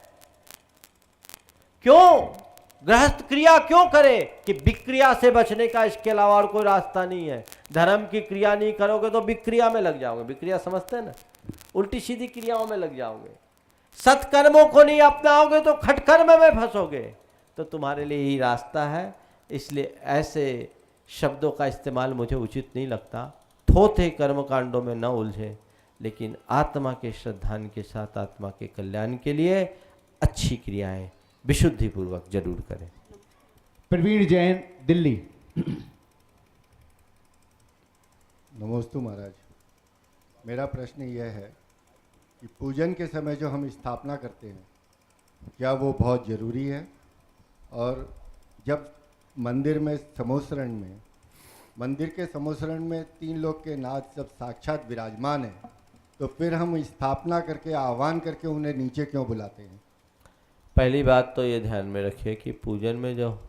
क्यों गृहस्थ क्रिया क्यों करे कि विक्रिया से बचने का इसके अलावा और कोई रास्ता नहीं है। धर्म की क्रिया नहीं करोगे तो विक्रिया में लग जाओगे, विक्रिया समझते हैं ना, उल्टी सीधी क्रियाओं में लग जाओगे। सत्कर्मों को नहीं अपनाओगे तो खटकर्म में फंसोगे। तो तुम्हारे लिए यही रास्ता है। इसलिए ऐसे शब्दों का इस्तेमाल मुझे उचित नहीं लगता। थोथे कर्मकांडों में न उलझे, लेकिन आत्मा के श्रद्धान के साथ आत्मा के कल्याण के लिए अच्छी क्रियाएं विशुद्धि पूर्वक जरूर करें। प्रवीण जैन, दिल्ली। नमोस्तु महाराज, मेरा प्रश्न यह है कि पूजन के समय जो हम स्थापना करते हैं, क्या वो बहुत ज़रूरी है? और जब मंदिर में समोसरण में, मंदिर के समोसरण में 3 लोग के नाथ जब साक्षात विराजमान हैं, तो फिर हम स्थापना करके आह्वान करके उन्हें नीचे क्यों बुलाते हैं? पहली बात तो ये ध्यान में रखिए कि पूजन में जो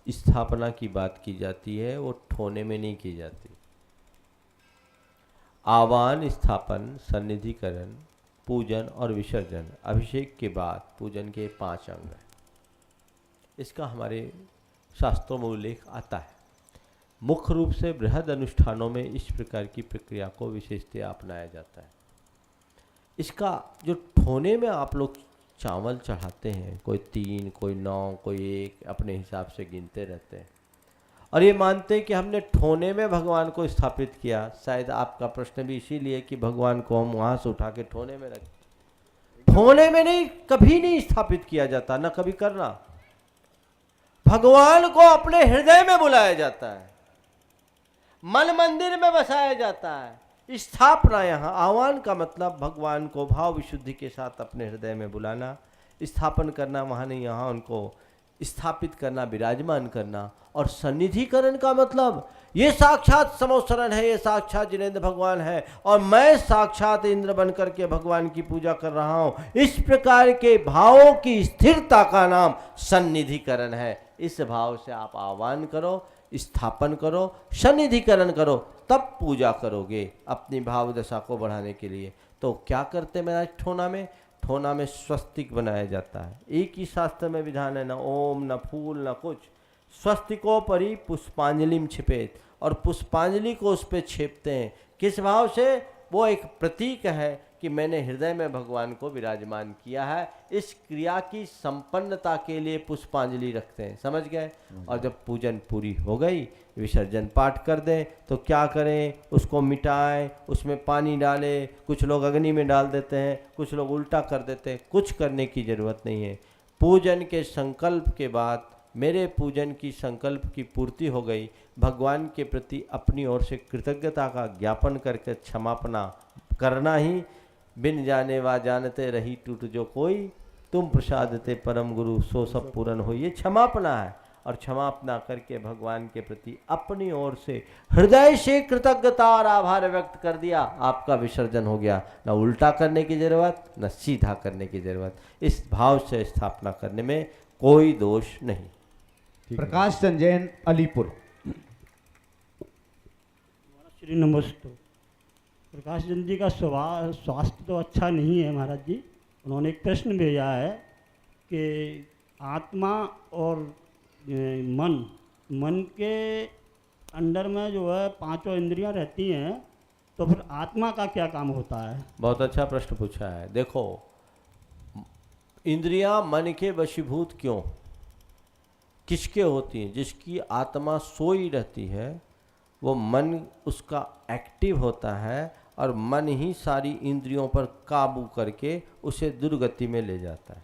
स्थापना की बात की जाती है वो ठोने में नहीं की जाती। आवाहन, स्थापन, सन्निधिकरण, पूजन और विसर्जन, अभिषेक के बाद पूजन के 5 अंग हैं। इसका हमारे शास्त्रों में उल्लेख आता है। मुख्य रूप से बृहद अनुष्ठानों में इस प्रकार की प्रक्रिया को विशेषतः अपनाया जाता है। इसका जो ठोने में आप लोग चावल चढ़ाते हैं, कोई 3, कोई 9, कोई 1, अपने हिसाब से गिनते रहते हैं और ये मानते हैं कि हमने ठोने में भगवान को स्थापित किया। शायद आपका प्रश्न भी इसीलिए कि भगवान को हम वहाँ से उठा के ठोने में रखते। ठोने में नहीं, कभी नहीं स्थापित किया जाता, न कभी करना। भगवान को अपने हृदय में बुलाया जाता है, मन मंदिर में बसाया जाता है। स्थापना, यहाँ आह्वान का मतलब भगवान को भाव विशुद्धि के साथ अपने हृदय में बुलाना। स्थापन करना वहाँ नहीं, यहाँ उनको स्थापित करना, विराजमान करना। और सन्निधिकरण का मतलब ये साक्षात समोसरण है, ये साक्षात जिनेंद्र भगवान है और मैं साक्षात इंद्र बनकर के भगवान की पूजा कर रहा हूँ। इस प्रकार के भावों की स्थिरता का नाम सन्निधिकरण है। इस भाव से आप आह्वान करो, स्थापन करो, सन्निधिकरण करो, तब पूजा करोगे अपनी भाव दशा को बढ़ाने के लिए। तो क्या करते हैं मेरा ठोना में? ठोना में स्वस्तिक बनाया जाता है। एक ही शास्त्र में विधान है, न ओम, न फूल, न कुछ। स्वस्तिकोपरि पुष्पांजलिम छिपेत, और पुष्पांजलि को उस पर छेपते हैं। किस भाव से? वो एक प्रतीक है कि मैंने हृदय में भगवान को विराजमान किया है। इस क्रिया की संपन्नता के लिए पुष्पांजलि रखते हैं, समझ गए? और जब पूजन पूरी हो गई, विसर्जन पाठ कर दें तो क्या करें? उसको मिटाएं, उसमें पानी डालें। कुछ लोग अग्नि में डाल देते हैं, कुछ लोग उल्टा कर देते हैं। कुछ करने की ज़रूरत नहीं है। पूजन के संकल्प के बाद मेरे पूजन की संकल्प की पूर्ति हो गई, भगवान के प्रति अपनी ओर से कृतज्ञता का ज्ञापन करके क्षमापना करना ही। बिन जाने वा जानते रही टूट जो कोई, तुम प्रसादते परम गुरु सो सब पूर्ण हो। ये क्षमापना है। और क्षमापना करके भगवान के प्रति अपनी ओर से हृदय से कृतज्ञता और आभार व्यक्त कर दिया, आपका विसर्जन हो गया। न उल्टा करने की जरूरत, न सीधा करने की जरूरत। इस भाव से स्थापना करने में कोई दोष नहीं। प्रकाश चंद जैन, अलीपुर। श्री नमस्ते। प्रकाश चंद जी का स्वास्थ्य तो अच्छा नहीं है महाराज जी। उन्होंने एक प्रश्न भेजा है कि आत्मा और मन के अंडर में जो है 5 इंद्रियां रहती हैं, तो फिर आत्मा का क्या काम होता है? बहुत अच्छा प्रश्न पूछा है। देखो, इंद्रियां मन के वशीभूत क्यों, किसके होती हैं? जिसकी आत्मा सोई रहती है, वो मन उसका एक्टिव होता है और मन ही सारी इंद्रियों पर काबू करके उसे दुर्गति में ले जाता है।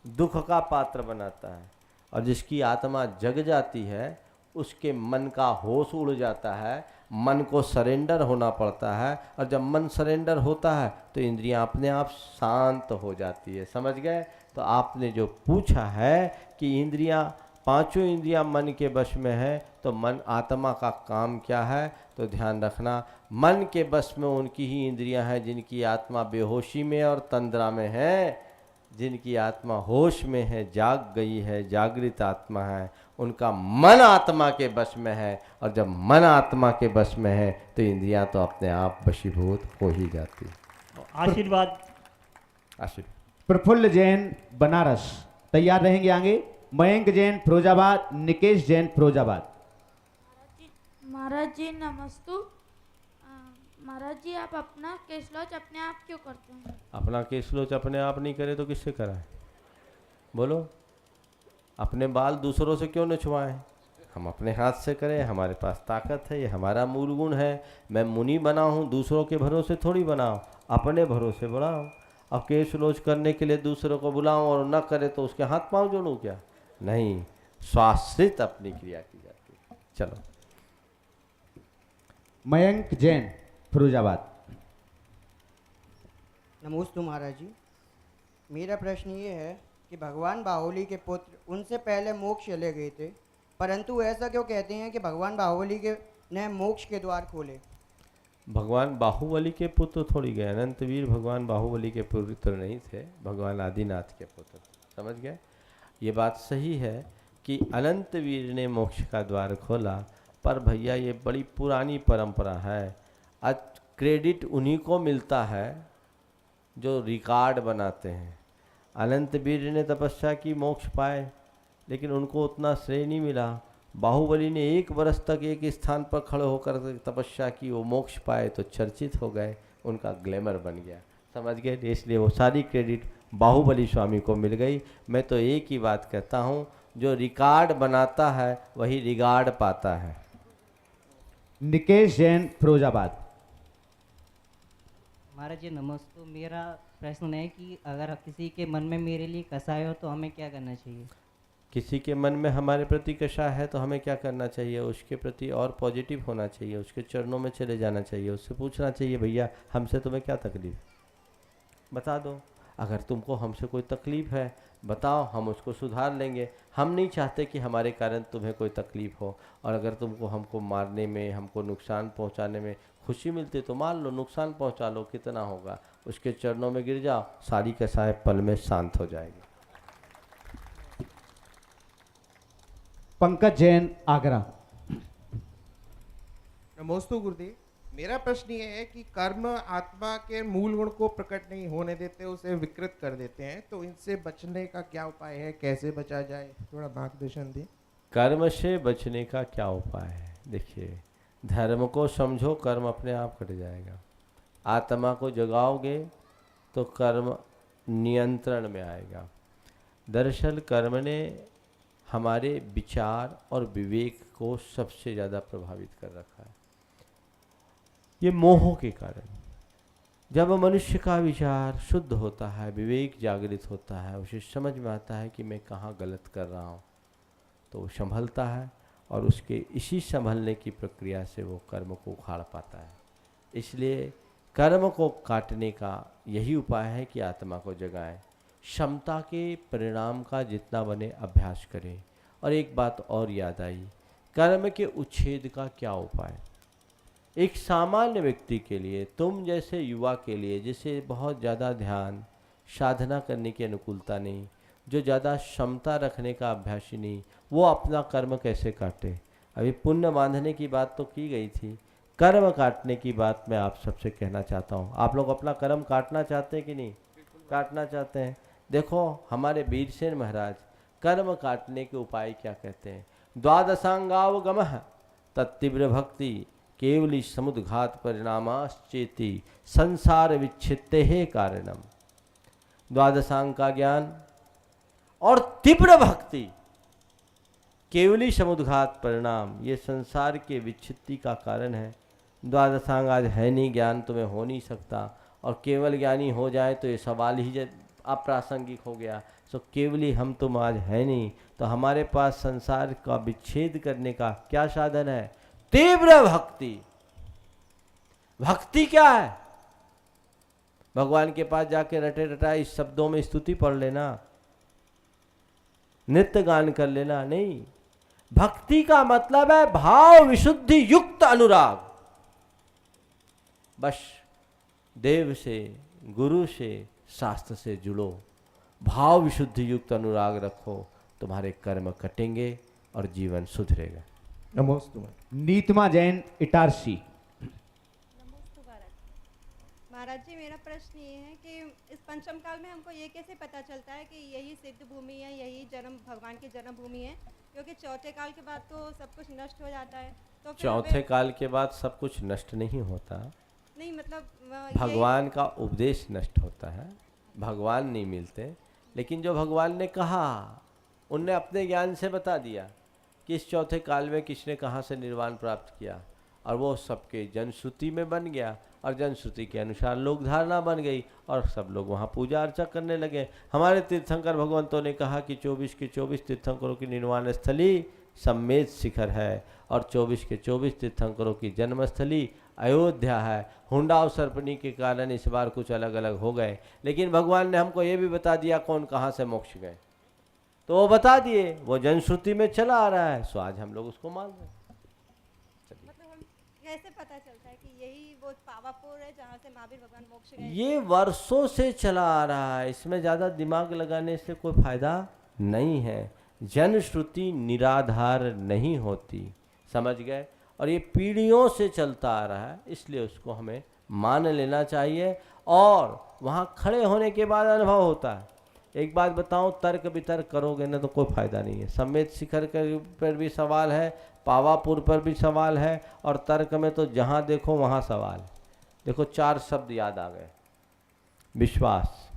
दुख का पात्र बनाता है। और जिसकी आत्मा जग जाती है उसके मन का होश उड़ जाता है, मन को सरेंडर होना पड़ता है। और जब मन सरेंडर होता है तो इंद्रियां अपने आप शांत हो जाती है। समझ गए? तो आपने जो पूछा है कि इंद्रियां, पांचों इंद्रियां मन के वश में है, तो मन आत्मा का काम क्या है? तो ध्यान रखना, मन के वश में उनकी ही इंद्रियां हैं जिनकी आत्मा बेहोशी में और तंद्रा में है। जिनकी आत्मा होश में है, जाग गई है, जागृत आत्मा है, उनका मन आत्मा के वश में है। और जब मन आत्मा के वश में है तो इंद्रियां तो अपने आप वशीभूत हो ही जाती। आशीर्वाद। प्रफुल्ल जैन बनारस तैयार रहेंगे आगे। मयंक जैन फिरोजाबाद, निकेश जैन फिरोजाबाद। महाराज जी नमस्तु। महाराज जी आप अपना केश लॉच अपने आप क्यों करते हैं? अपना केश लोच अपने आप नहीं करे तो किससे कराए? बोलो। अपने बाल दूसरों से क्यों नछवाएं? हम अपने हाथ से करें, हमारे पास ताकत है, ये हमारा मूल गुण है। मैं मुनि बना हूँ, दूसरों के भरोसे थोड़ी बनाऊँ, अपने भरोसे बढ़ाऊँ। अब केश लोच करने के लिए दूसरों को बुलाऊँ और न करे तो उसके हाथ पाँव जोड़ूँ क्या? नहीं, स्वाश्रित अपनी क्रिया की जाती है। चलो। मयंक जैन फिरोजाबाद। नमोस्तु महाराज जी। मेरा प्रश्न ये है कि भगवान बाहुबली के पुत्र उनसे पहले मोक्ष चले गए थे, परंतु ऐसा क्यों कहते हैं कि भगवान बाहुबली के ने मोक्ष के द्वार खोले? भगवान बाहुबली के पुत्र थोड़ी गए, अनंतवीर भगवान बाहुबली के पुत्र नहीं थे, भगवान आदिनाथ के पुत्र। समझ गए? ये बात सही है कि अनंतवीर ने मोक्ष का द्वार खोला, पर भैया ये बड़ी पुरानी परंपरा है। आज क्रेडिट उन्हीं को मिलता है जो रिकॉर्ड बनाते हैं। अनंतवीर ने तपस्या की, मोक्ष पाए, लेकिन उनको उतना श्रेय नहीं मिला। बाहुबली ने 1 वर्ष तक एक स्थान पर खड़े होकर तपस्या की, वो मोक्ष पाए तो चर्चित हो गए, उनका ग्लैमर बन गया। समझ गए? इसलिए वो सारी क्रेडिट बाहुबली स्वामी को मिल गई। मैं तो एक ही बात कहता हूँ, जो रिकॉर्ड बनाता है वही रिगार्ड पाता है। निकेश जैन फिरोजाबाद। महाराज जी नमस्ते। मेरा प्रश्न है कि अगर किसी के मन में मेरे लिए कसाय हो तो हमें क्या करना चाहिए? किसी के मन में हमारे प्रति कषा है तो हमें क्या करना चाहिए? उसके प्रति और पॉजिटिव होना चाहिए, उसके चरणों में चले जाना चाहिए, उससे पूछना चाहिए भैया हमसे तुम्हें क्या तकलीफ, बता दो। अगर तुमको हमसे कोई तकलीफ है बताओ, हम उसको सुधार लेंगे। हम नहीं चाहते कि हमारे कारण तुम्हें कोई तकलीफ हो। और अगर तुमको हमको मारने में, हमको नुकसान पहुंचाने में खुशी मिलती तो मार लो, नुकसान पहुंचा लो, कितना होगा। उसके चरणों में गिर जाओ, सारी कसाय पल में शांत हो जाएगी। पंकज जैन आगरा। नमोस्तु गुरुदेव। मेरा प्रश्न ये है कि कर्म आत्मा के मूल गुण को प्रकट नहीं होने देते, उसे विकृत कर देते हैं, तो इनसे बचने का क्या उपाय है? कैसे बचा जाए? थोड़ा मार्गदर्शन दें। कर्म से बचने का क्या उपाय है? देखिए, धर्म को समझो, कर्म अपने आप कट जाएगा। आत्मा को जगाओगे तो कर्म नियंत्रण में आएगा। दरअसल कर्म ने हमारे विचार और विवेक को सबसे ज़्यादा प्रभावित कर रखा है। ये मोह के कारण। जब मनुष्य का विचार शुद्ध होता है, विवेक जागृत होता है, उसे समझ में आता है कि मैं कहाँ गलत कर रहा हूँ, तो वो संभलता है और उसके इसी संभलने की प्रक्रिया से वो कर्म को उखाड़ पाता है। इसलिए कर्म को काटने का यही उपाय है कि आत्मा को जगाएं, क्षमता के परिणाम का जितना बने अभ्यास करें। और एक बात और याद आई, कर्म के उच्छेद का क्या उपाय? एक सामान्य व्यक्ति के लिए, तुम जैसे युवा के लिए, जिसे बहुत ज़्यादा ध्यान साधना करने की अनुकूलता नहीं, जो ज़्यादा क्षमता रखने का अभ्यासी नहीं, वो अपना कर्म कैसे काटे? अभी पुण्य बांधने की बात तो की गई थी, कर्म काटने की बात मैं आप सबसे कहना चाहता हूँ। आप लोग अपना कर्म काटना चाहते हैं कि नहीं? काटना चाहते हैं। देखो हमारे वीरसेन महाराज कर्म काटने के उपाय क्या कहते हैं? द्वादशांगावगमः तत्तीव्र भक्ति केवली समुद्घात परिणामाश्चेति संसार विच्छित्ते है कारणम। द्वादशांग का ज्ञान और तीव्र भक्ति, केवली समुद्घात परिणाम, ये संसार के विच्छित्ति का कारण है। द्वादशांग आज है नहीं, ज्ञान तुम्हें हो नहीं सकता, और केवल ज्ञानी हो जाए तो ये सवाल ही अप्रासंगिक हो गया। सो केवली हम तुम आज है नहीं, तो हमारे पास संसार का विच्छेद करने का क्या साधन है? तीव्र भक्ति। भक्ति क्या है? भगवान के पास जाके रटे रटा इस शब्दों में स्तुति पढ़ लेना, नित्य गान कर लेना नहीं। भक्ति का मतलब है भाव विशुद्धि युक्त अनुराग। बस देव से, गुरु से, शास्त्र से जुड़ो, भाव विशुद्धि युक्त अनुराग रखो, तुम्हारे कर्म कटेंगे और जीवन सुधरेगा। नमोस्तु। नीतमा जैन, इटारसी। महाराज जी, मेरा प्रश्न ये है कि इस पंचम काल में हमको ये कैसे पता चलता है कि यही सिद्ध भूमि है, यही जन्म भगवान की जन्म भूमि है? क्योंकि चौथे काल के बाद तो सब कुछ नष्ट हो जाता है। तो फिर चौथे काल के बाद सब कुछ नष्ट नहीं होता, नहीं मतलब भगवान का उपदेश नष्ट होता है, भगवान नहीं मिलते। लेकिन जो भगवान ने कहा, उनने अपने ज्ञान से बता दिया कि इस चौथे काल में किसने कहाँ से निर्वाण प्राप्त किया, और वो सबके जनश्रुति में बन गया, और जनश्रुति के अनुसार लोक धारणा बन गई, और सब लोग वहाँ पूजा अर्चा करने लगे। हमारे तीर्थंकर भगवंतों ने कहा कि 24 के 24 तीर्थंकरों की निर्वाण स्थली सम्मेद शिखर है, और 24 के 24 तीर्थंकरों की जन्मस्थली अयोध्या है। हुंडा और सर्पणी के कारण इस बार कुछ अलग अलग हो गए, लेकिन भगवान ने हमको ये भी बता दिया कौन कहाँ से मोक्ष गए, तो वो बता दिए, वो जनश्रुति में चला आ रहा है, सो आज हम लोग उसको मान रहे हैं। कैसे पता चलता है कि यही वो पावापुर है जहाँ से महावीर भगवान मोक्ष गए? ये वर्षों से चला आ रहा है, इसमें ज़्यादा दिमाग लगाने से कोई फायदा नहीं है। जनश्रुति निराधार नहीं होती, समझ गए? और ये पीढ़ियों से चलता आ रहा है, इसलिए उसको हमें मान लेना चाहिए, और वहाँ खड़े होने के बाद अनुभव होता है। एक बात बताऊं, तर्क वितर्क करोगे ना तो कोई फायदा नहीं है। सम्मेद शिखर पर भी सवाल है, पावापुर पर भी सवाल है, और तर्क में तो जहाँ देखो वहाँ सवाल। देखो 4 शब्द याद आ गए: विश्वास,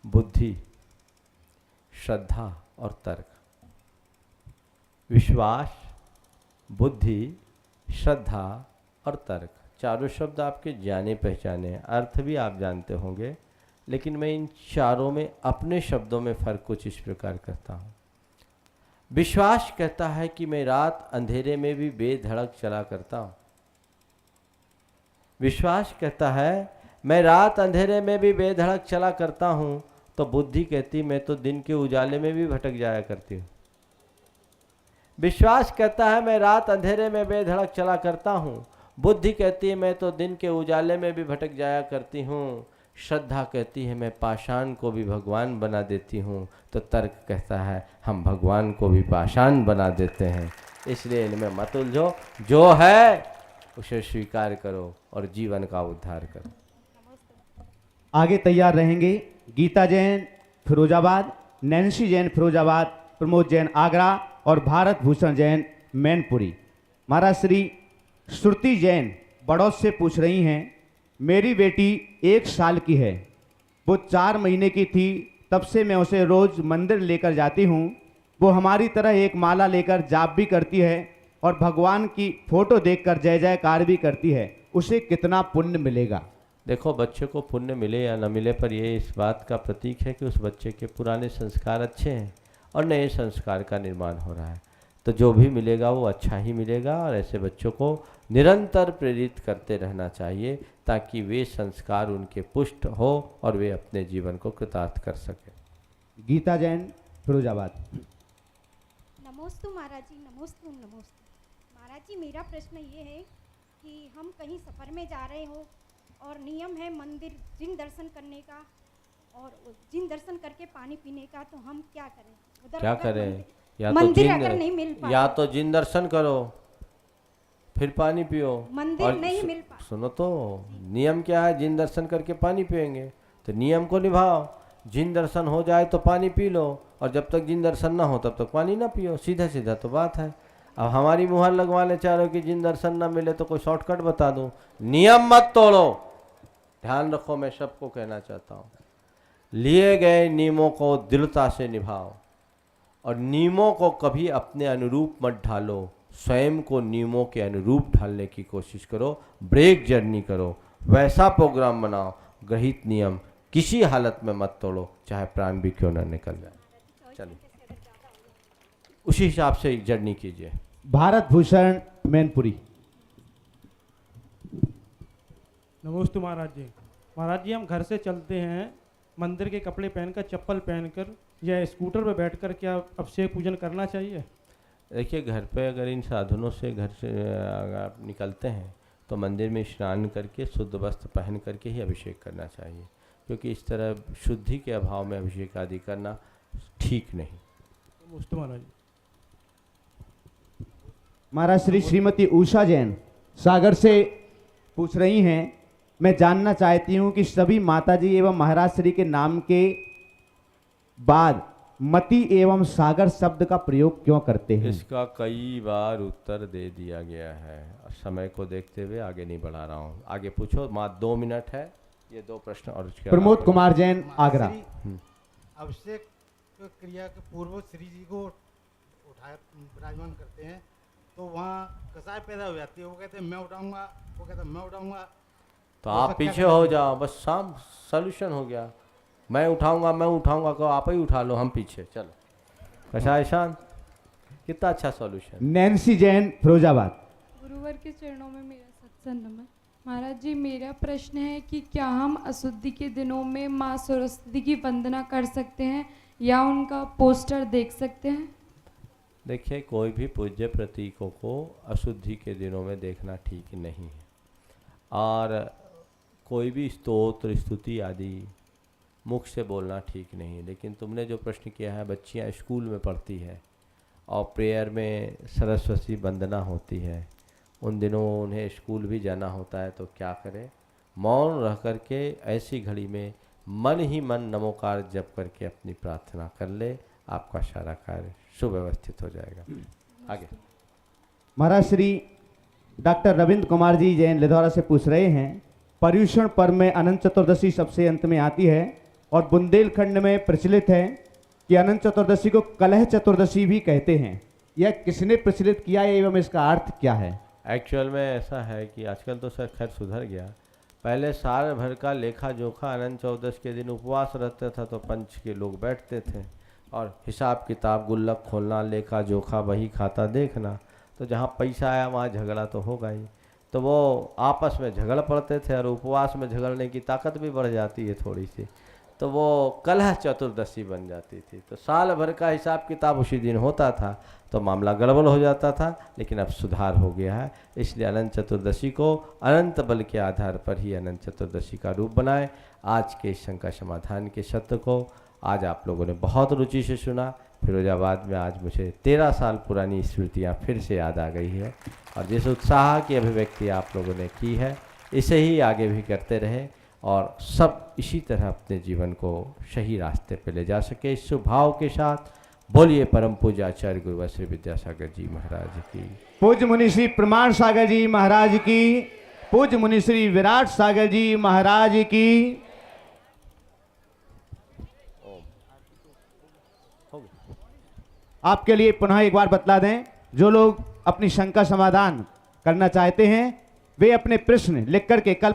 बुद्धि, श्रद्धा और तर्क। विश्वास, बुद्धि, श्रद्धा और तर्क, चारों शब्द आपके जाने पहचाने हैं, अर्थ भी आप जानते होंगे, लेकिन मैं इन चारों में अपने शब्दों में फ़र्क कुछ इस प्रकार करता हूँ। विश्वास कहता है कि मैं रात अंधेरे में भी बेधड़क चला करता हूँ। विश्वास कहता है मैं रात अंधेरे में भी बेधड़क चला करता हूँ, तो बुद्धि कहती मैं तो दिन के उजाले में भी भटक जाया करती हूँ। विश्वास कहता है मैं रात अंधेरे में बेधड़क चला करता हूँ, बुद्धि कहती है मैं तो दिन के उजाले में भी भटक जाया करती हूँ। श्रद्धा कहती है मैं पाषाण को भी भगवान बना देती हूँ, तो तर्क कहता है हम भगवान को भी पाषाण बना देते हैं। इसलिए इनमें मत उलझो, जो है उसे स्वीकार करो और जीवन का उद्धार करो। आगे तैयार रहेंगे गीता जैन फिरोजाबाद, नैन्सी जैन फिरोजाबाद, प्रमोद जैन आगरा और भारत भूषण जैन मैनपुरी। महाराज श्री श्रुति जैन बड़ौद से पूछ रही हैं, मेरी बेटी 1 साल की है, वो 4 महीने की थी, तब से मैं उसे रोज़ मंदिर लेकर जाती हूँ। वो हमारी तरह एक माला लेकर जाप भी करती है और भगवान की फोटो देखकर जय जयकार भी करती है, उसे कितना पुण्य मिलेगा? देखो, बच्चे को पुण्य मिले या न मिले पर यह इस बात का प्रतीक है कि उस बच्चे के पुराने संस्कार अच्छे हैं और नए संस्कार का निर्माण हो रहा है, तो जो भी मिलेगा वो अच्छा ही मिलेगा। और ऐसे बच्चों को निरंतर प्रेरित करते रहना चाहिए ताकि वे संस्कार उनके पुष्ट हो और वे अपने जीवन को कृतार्थ कर सकें। गीता जैन फिरोजाबाद। नमोस्तु महाराज जी, नमोस्तु नमोस्तु। महाराज जी, मेरा प्रश्न ये है कि हम कहीं सफ़र में जा रहे हो और नियम है मंदिर जिन दर्शन करने का और जिन दर्शन करके पानी पीने का, तो हम क्या करें? उधर क्या करें? या तो जिन दर्शन करो फिर पानी पियो। मंदिर नहीं मिल पा। सुनो तो, नियम क्या है? जिन दर्शन करके पानी पिएंगे, तो नियम को निभाओ। जिन दर्शन हो जाए तो पानी पी लो, और जब तक जिन दर्शन ना हो तब तक पानी ना पियो। सीधा सीधा तो बात है। अब हमारी मुहर लगवाने चाह रहे हो कि जिन दर्शन ना मिले तो कोई शॉर्टकट बता दूं। नियम मत तोड़ो, ध्यान रखो, मैं सबको कहना चाहता हूँ, लिए गए नियमों को दृढ़ता से निभाओ और नियमों को कभी अपने अनुरूप मत ढालो। स्वयं को नियमों के अनुरूप ढालने की कोशिश करो, ब्रेक जर्नी करो, वैसा प्रोग्राम बनाओ, ग्रहित नियम किसी हालत में मत तोड़ो, चाहे प्राण भी क्यों न निकल जाए। चलिए उसी हिसाब से जर्नी कीजिए। भारत भूषण मैनपुरी। नमस्ते महाराज जी। महाराज जी, हम घर से चलते हैं मंदिर के कपड़े पहनकर, चप्पल पहनकर या स्कूटर पर बैठकर, क्या अभिषेक पूजन करना चाहिए? देखिए, घर पे अगर इन साधनों से घर से अगर आप निकलते हैं तो मंदिर में स्नान करके शुद्ध वस्त्र पहन करके ही अभिषेक करना चाहिए, क्योंकि इस तरह शुद्धि के अभाव में अभिषेक आदि करना ठीक नहीं। नमस्ते महाराज। महाराज श्रीमती उषा जैन सागर से पूछ रही हैं, मैं जानना चाहती हूं कि सभी माताजी एवं महाराज श्री के नाम के बाद मति एवं सागर शब्द का प्रयोग क्यों करते हैं? इसका कई बार उत्तर दे दिया गया है, समय को देखते हुए आगे नहीं बढ़ा रहा हूँ। आगे पूछो, मात्र 2 मिनट है, ये 2 प्रश्न और उसके प्रमोद कुमार जैन आगरा। अभिषेक क्रिया के पूर्व श्री जी को उठाए विराजमान करते हैं तो वहाँ कसाय पैदा हो जाती है। वो कहते हैं मैं उठाऊंगा, वो कहता है मैं उठाऊंगा। तो आप पीछे हो जाओ, बस शाम सॉल्यूशन हो गया। मैं उठाऊंगा कहो आप ही उठा लो, हम पीछे। चलो कसाय शांत, कितना अच्छा सॉल्यूशन। नैन्सी जैन फिरोजाबाद। गुरुवर के चरणों में मेरा सत्संग नमन। महाराज जी, मेरा प्रश्न है कि क्या हम अशुद्धि के दिनों में माँ सरस्वती की वंदना कर सकते हैं या उनका पोस्टर देख सकते हैं? देखिए, कोई भी पूज्य प्रतीकों को अशुद्धि के दिनों में देखना ठीक नहीं है, और कोई भी स्तोत्र स्तुति आदि मुख से बोलना ठीक नहीं है। लेकिन तुमने जो प्रश्न किया है, बच्चियां स्कूल में पढ़ती है और प्रेयर में सरस्वती वंदना होती है, उन दिनों उन्हें स्कूल भी जाना होता है, तो क्या करें? मौन रह करके ऐसी घड़ी में मन ही मन नमोकार जप करके अपनी प्रार्थना कर ले, आपका सारा कार्य सुव्यवस्थित हो जाएगा। आगे महाराज श्री डॉक्टर रविंद्र कुमार जी जैन लिधौरा से पूछ रहे हैं, पर्युषण पर्व में अनंत चतुर्दशी सबसे अंत में आती है और बुंदेलखंड में प्रचलित है कि अनंत चतुर्दशी को कलह चतुर्दशी भी कहते हैं। यह किसने प्रचलित किया है एवं इसका अर्थ क्या है? एक्चुअल में ऐसा है कि आजकल तो सर खैर सुधर गया। पहले साल भर का लेखा जोखा अनंत चतुर्दशी के दिन उपवास रहता था, तो पंच के लोग बैठते थे और हिसाब किताब गुल्लक खोलना, लेखा जोखा बही खाता देखना। तो जहाँ पैसा आया वहाँ झगड़ा तो होगा ही, तो वो आपस में झगड़ पड़ते थे और उपवास में झगड़ने की ताकत भी बढ़ जाती है थोड़ी सी, तो वो कलह चतुर्दशी बन जाती थी। तो साल भर का हिसाब किताब उसी दिन होता था, तो मामला गड़बड़ हो जाता था। लेकिन अब सुधार हो गया है, इसलिए अनंत चतुर्दशी को अनंत बल के आधार पर ही अनंत चतुर्दशी का रूप बनाए। आज के इस शंका समाधान के सत्र को आज आप लोगों ने बहुत रुचि से सुना। फिरोजाबाद में आज मुझे 13 साल पुरानी स्मृतियाँ फिर से याद आ गई है, और जिस उत्साह की अभिव्यक्ति आप लोगों ने की है, इसे ही आगे भी करते रहे और सब इसी तरह अपने जीवन को सही रास्ते पे ले जा सके। इस स्वभाव के साथ बोलिए परम पूज्य आचार्य गुरुवर श्री विद्यासागर जी महाराज की, पूज्य मुनि श्री प्रमाण सागर जी महाराज की, पूज्य मुनि श्री विराट सागर जी महाराज की। आपके लिए पुनः एक बार बतला दें, जो लोग अपनी शंका समाधान करना चाहते हैं वे अपने प्रश्न लिख करके कल